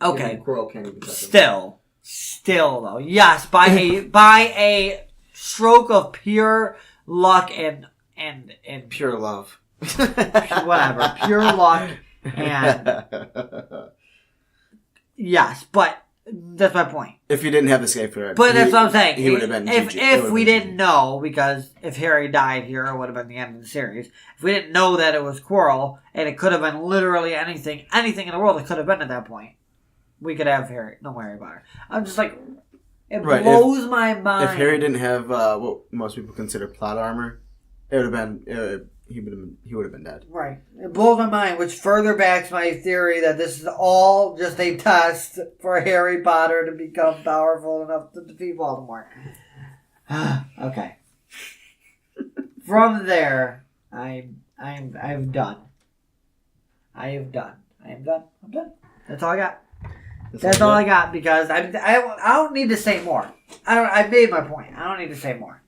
okay. Quirrell can't even touch him. Still though, yes, by a stroke of pure luck and pure love. Whatever, pure luck And yes, but that's my point. If you didn't have the scapegoat, but that's what I'm saying. He would have been. If we didn't know, because if Harry died here, it would have been the end of the series. If we didn't know that it was Quirrell, and it could have been literally anything in the world, it could have been at that point. We could have Harry. Don't worry about it. I'm just like, it blows my mind. If Harry didn't have what most people consider plot armor, it would have been. He would have been dead. Right. It blows my mind, which further backs my theory that this is all just a test for Harry Potter to become powerful enough to defeat Voldemort. Okay. From there, I'm done. I'm done. That's all I got. That's all I got, because I don't need to say more. I made my point. I don't need to say more.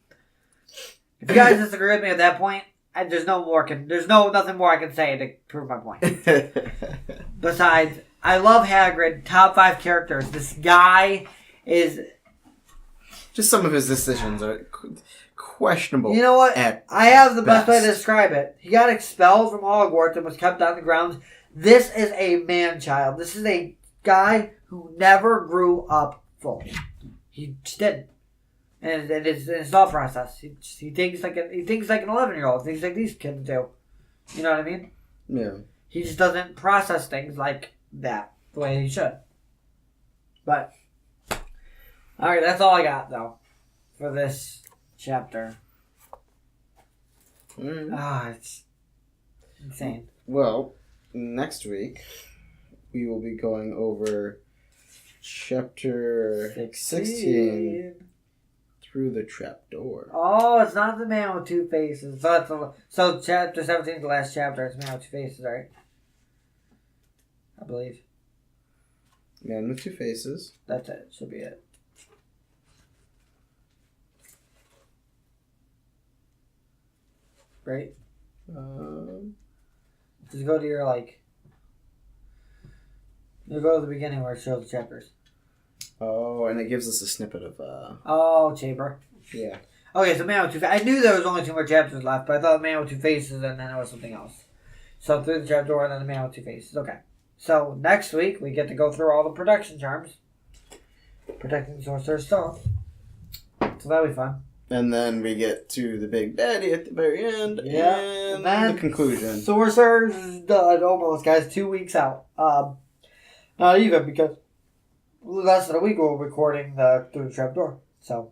If you guys disagree with me at that point, there's nothing more I can say to prove my point. Besides, I love Hagrid. Top 5 characters. This guy is... Just some of his decisions are questionable. You know what? I have the best way to describe it. He got expelled from Hogwarts and was kept on the grounds. This is a man-child. This is a guy who never grew up fully. He just didn't. And it's his thought process. He thinks like an 11-year-old. Thinks like these kids do. You know what I mean? Yeah. He just doesn't process things like that the way he should. But all right, that's all I got though for this chapter. It's insane. Well, next week we will be going over chapter 16. Through the trapdoor. Oh, it's not the man with 2 faces. So chapter 17 is the last chapter. It's man with 2 faces, right? I believe. Man with 2 faces. That's it. Should be it. Right? Just go to your, you go to the beginning where it shows the chapters. Oh, and it gives us a snippet of... Chamber. Yeah. Okay, so Man with 2 Faces. I knew there was only 2 more chapters left, but I thought Man with 2 Faces and then it was something else. So through the trapdoor and then the Man with 2 Faces. Okay. So next week, we get to go through all the protection charms. Protecting the Sorcerer's Stone. So that'll be fun. And then we get to the big baddie at the very end. Yeah. And then the conclusion. Sorcerers is done almost, guys. 2 weeks out. Not even, because less than a week we're recording Through the Trapdoor. So.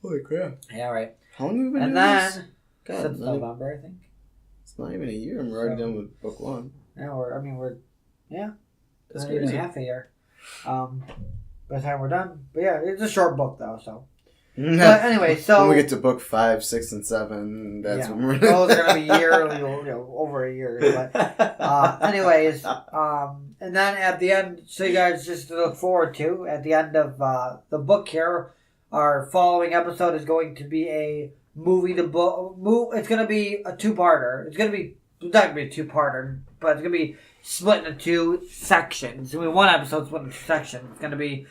Holy crap. Yeah, right. How long have we been doing this? God, Since November, I think. It's not even a year and we're already done with book 1. Yeah, That's not even crazy. half a year. By the time we're done. But yeah, it's a short book though, so. But anyway, so when we get to book 5, 6, and 7, that's when we're... those are going to be yearly, over a year. But, anyways, and then at the end, so you guys just to look forward to, at the end of the book here, our following episode is going to be a movie to book. It's going to be a 2-parter. It's not going to be a 2-parter, but it's going to be split into 2 sections. One episode split into 2 sections. It's going to be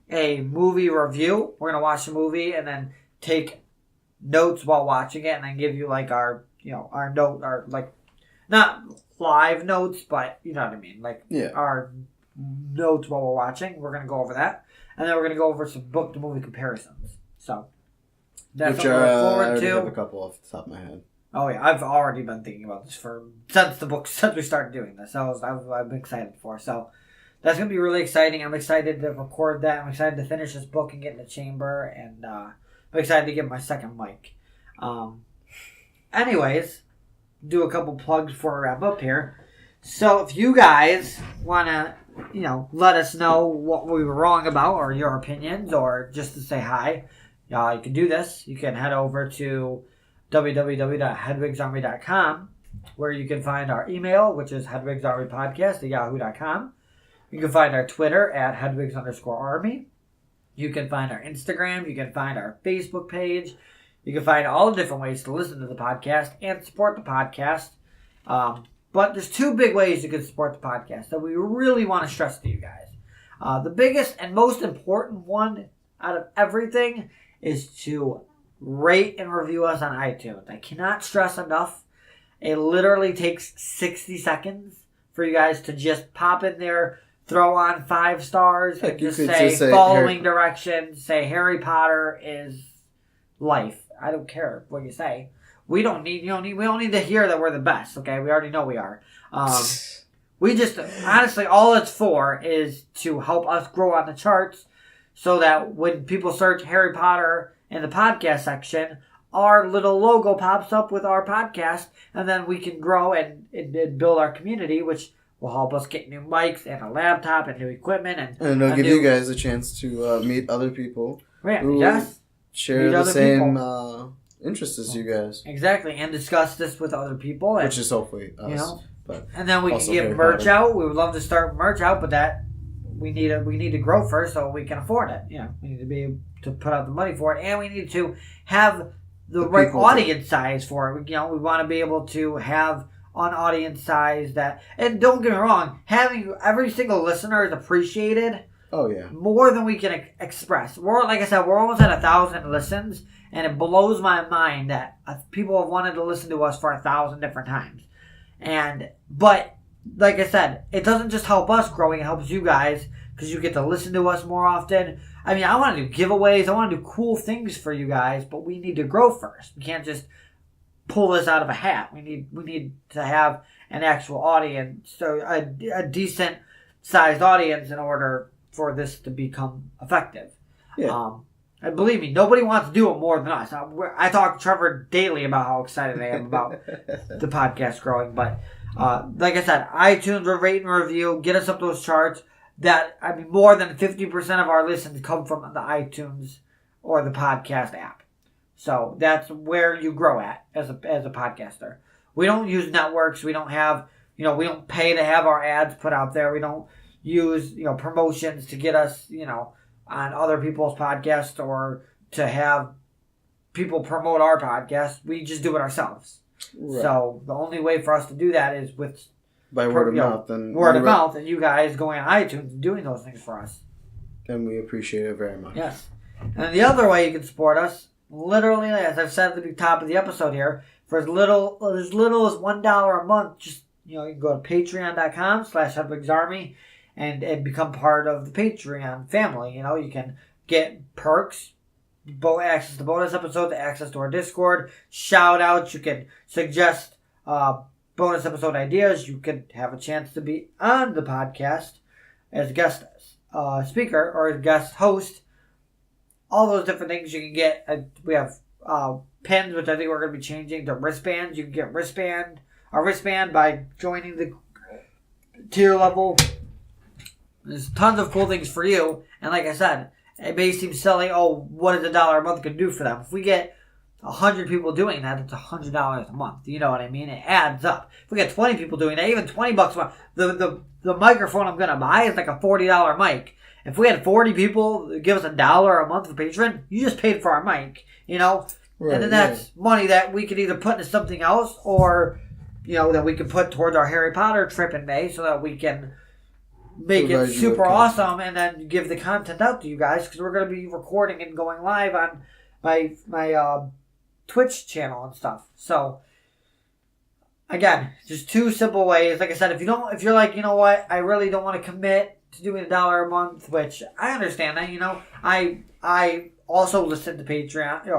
a movie review. We're going to watch the movie and then take notes while watching it and then give you our not live notes, but you know what I mean. Our notes while we're watching. We're going to go over that. And then we're going to go over some book to movie comparisons. So that's what we look forward to. I have a couple off the top of my head. Oh yeah, I've already been thinking about this since we started doing this. I've been excited for. So that's going to be really exciting. I'm excited to record that. I'm excited to finish this book and get in the chamber. And I'm excited to get my second mic. Anyways, do a couple plugs before I wrap up here. So if you guys want to, let us know what we were wrong about or your opinions or just to say hi, you can do this. You can head over to www.hedwigsarmy.com where you can find our email, which is hedwigsarmypodcast@yahoo.com. You can find our Twitter at Hedwigs_Army. You can find our Instagram. You can find our Facebook page. You can find all the different ways to listen to the podcast and support the podcast. But there's 2 big ways you can support the podcast that we really want to stress to you guys. The biggest and most important one out of everything is to rate and review us on iTunes. I cannot stress enough. It literally takes 60 seconds for you guys to just pop in there, throw on 5 stars, Heck, and you just could say just say following directions. Say Harry Potter is life. I don't care what you say. We don't need to hear that we're the best. Okay, we already know we are. We just honestly, all it's for is to help us grow on the charts, so that when people search Harry Potter in the podcast section, our little logo pops up with our podcast, and then we can grow and build our community, which will help us get new mics and a laptop and new equipment, and it'll give you guys a chance to meet other people who share the same interests as you guys. Exactly, and discuss this with other people, which is hopefully us. But and then we can get merch out. We would love to start merch out, but that we need to grow first so we can afford it. We need to be able to put out the money for it, and we need to have the right audience size for it. We want to be able to have an audience size that, and don't get me wrong, having every single listener is appreciated. Oh yeah, more than we can express. Like I said, we're almost at 1,000 listens, and it blows my mind that people have wanted to listen to us for 1,000 different times. But like I said, it doesn't just help us growing; it helps you guys because you get to listen to us more often. I mean, I want to do giveaways, I want to do cool things for you guys, but we need to grow first. We can't just pull this out of a hat. We need to have an actual audience, so a decent sized audience in order for this to become effective. Yeah. And believe me, nobody wants to do it more than us. I talk to Trevor daily about how excited I am about the podcast growing. But like I said, iTunes rate and review, get us up those charts. More than 50% of our listens come from the iTunes or the podcast app. So that's where you grow at as a podcaster. We don't use networks. We don't have, we don't pay to have our ads put out there. We don't use, promotions to get us, on other people's podcasts or to have people promote our podcast. We just do it ourselves. Right. So the only way for us to do that is by word of mouth. And you guys going on iTunes and doing those things for us. And we appreciate it very much. Yes. And the other way you can support us, literally, as I've said at the top of the episode here, for as little as $1 a month, just, you can go to patreon.com/Hedwigs Army and become part of the Patreon family. You can get perks, access to bonus episodes, access to our Discord, shout outs. You can suggest bonus episode ideas. You could have a chance to be on the podcast as a guest speaker or as a guest host. All those different things you can get. We have pins, which I think we're going to be changing to wristbands. You can get a wristband by joining the tier level. There's tons of cool things for you. And like I said, it may seem silly. Oh, what is $1 a month going to do for them? If we get 100 people doing that, it's $100 a month. You know what I mean? It adds up. If we get 20 people doing that, even $20 a month, the microphone I'm going to buy is like a $40 mic. If we had 40 people give us $1 a month for Patreon, you just paid for our mic, Right, and then that's money that we could either put into something else or, that we could put towards our Harry Potter trip in May so that we can make it super awesome and then give the content out to you guys because we're going to be recording and going live on my Twitch channel and stuff. So again, just 2 simple ways. Like I said, if you're like, I really don't want to commit to doing $1 a month, which I understand that, I also listen to Patreon to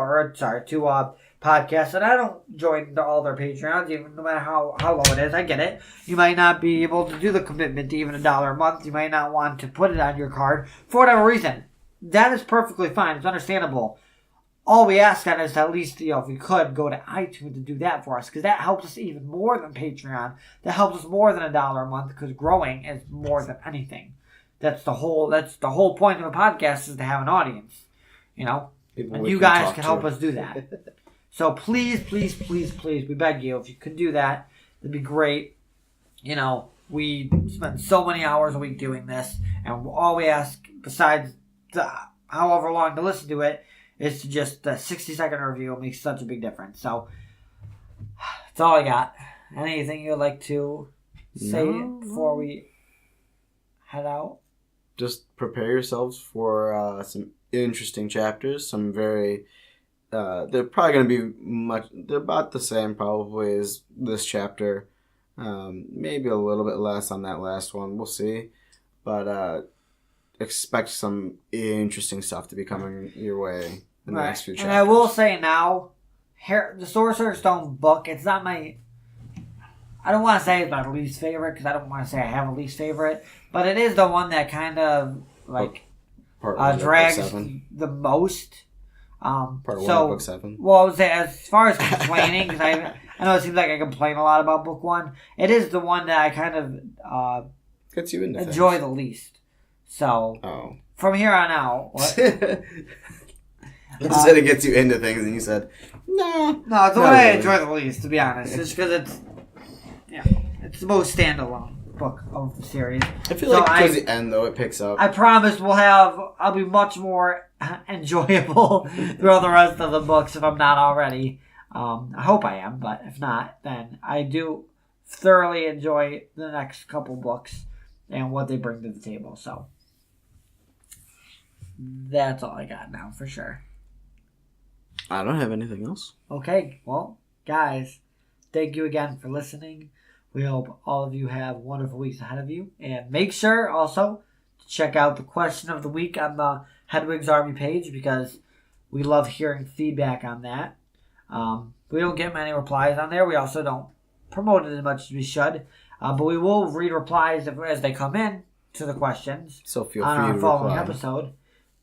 podcasts, and I don't join all their Patreons, even no matter how low it is. I get it. You might not be able to do the commitment to even $1 a month. You might not want to put it on your card for whatever reason. That is perfectly fine. It's understandable. All we ask on is at least, if you could, go to iTunes to do that for us, because that helps us even more than Patreon. That helps us more than $1 a month, because growing is more than anything. That's the whole point of a podcast, is to have an audience, and you guys can help us do that. So please, please, please, please, we beg you, if you could do that, it'd be great. We spend so many hours a week doing this, and all we ask, besides however long to listen to it, is to just a 60-second review. It makes such a big difference. So that's all I got. Anything you'd like to say before we head out? Just prepare yourselves for some interesting chapters. Some very... they're probably going to be they're about the same probably as this chapter. Maybe a little bit less on that last one. We'll see. But expect some interesting stuff to be coming your way in the next few chapters. And I will say now, the Sorcerer's Stone book, it's not my... I don't want to say it's my least favorite, because I don't want to say I have a least favorite, but it is the one that kind of, like, drags the most. Part 1 of book 7. Well, I would say, as far as complaining, because I know it seems like I complain a lot about book 1, it is the one that I kind of gets you into enjoy the least. So, from here on out... What? You said it gets you into things, and you said, no. No, it's the one I enjoy the least, to be honest. It's because it's the most standalone book of the series. I feel like towards the end, though, it picks up. I promise I'll be much more enjoyable throughout the rest of the books if I'm not already. I hope I am, but if not, then I do thoroughly enjoy the next couple books and what they bring to the table. So that's all I got now for sure. I don't have anything else. Okay, well, guys, thank you again for listening. We hope all of you have wonderful weeks ahead of you. And make sure also to check out the question of the week on the Hedwigs Army page, because we love hearing feedback on that. We don't get many replies on there. We also don't promote it as much as we should. But we will read replies as they come in to the questions. So feel on free our to following reply. episode.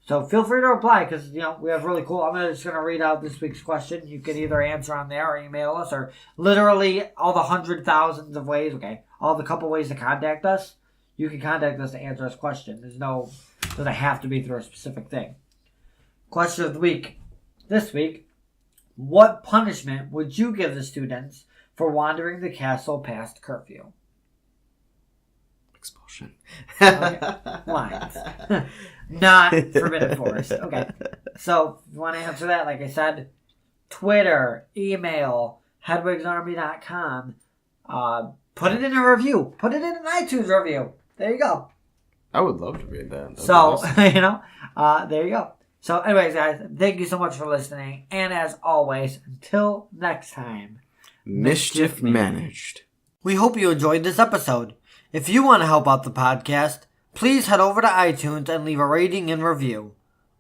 So feel free to reply, because we have really cool. I'm just going to read out this week's question. You can either answer on there or email us, or literally all the 100,000s of ways. Okay, all the couple ways to contact us. You can contact us to answer us questions. Doesn't have to be through a specific thing. Question of the week. This week, what punishment would you give the students for wandering the castle past curfew? Expulsion. Okay. Lines. Not Forbidden Forest. Okay. So, if you want to answer that, like I said, Twitter, email, hedwigsarmy.com. Put it in a review. Put it in an iTunes review. There you go. I would love to read that. So, there you go. So, anyways, guys, thank you so much for listening. And as always, until next time, Mischief managed. we hope you enjoyed this episode. If you want to help out the podcast, please head over to iTunes and leave a rating and review.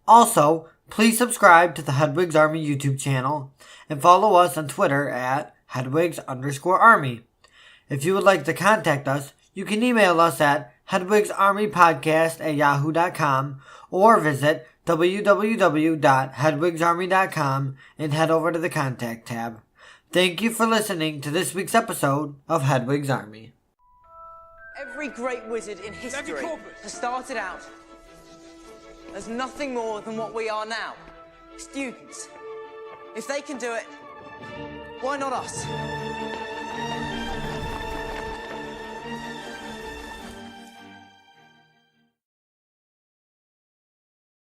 Also, please subscribe to the Hedwigs Army YouTube channel and follow us on Twitter at Hedwigs_Army. If you would like to contact us, you can email us at hedwigsarmypodcast@yahoo.com or visit www.hedwigsarmy.com and head over to the contact tab. Thank you for listening to this week's episode of Hedwigs Army. Every great wizard in history has started out as nothing more than what we are now, students. If they can do it, why not us?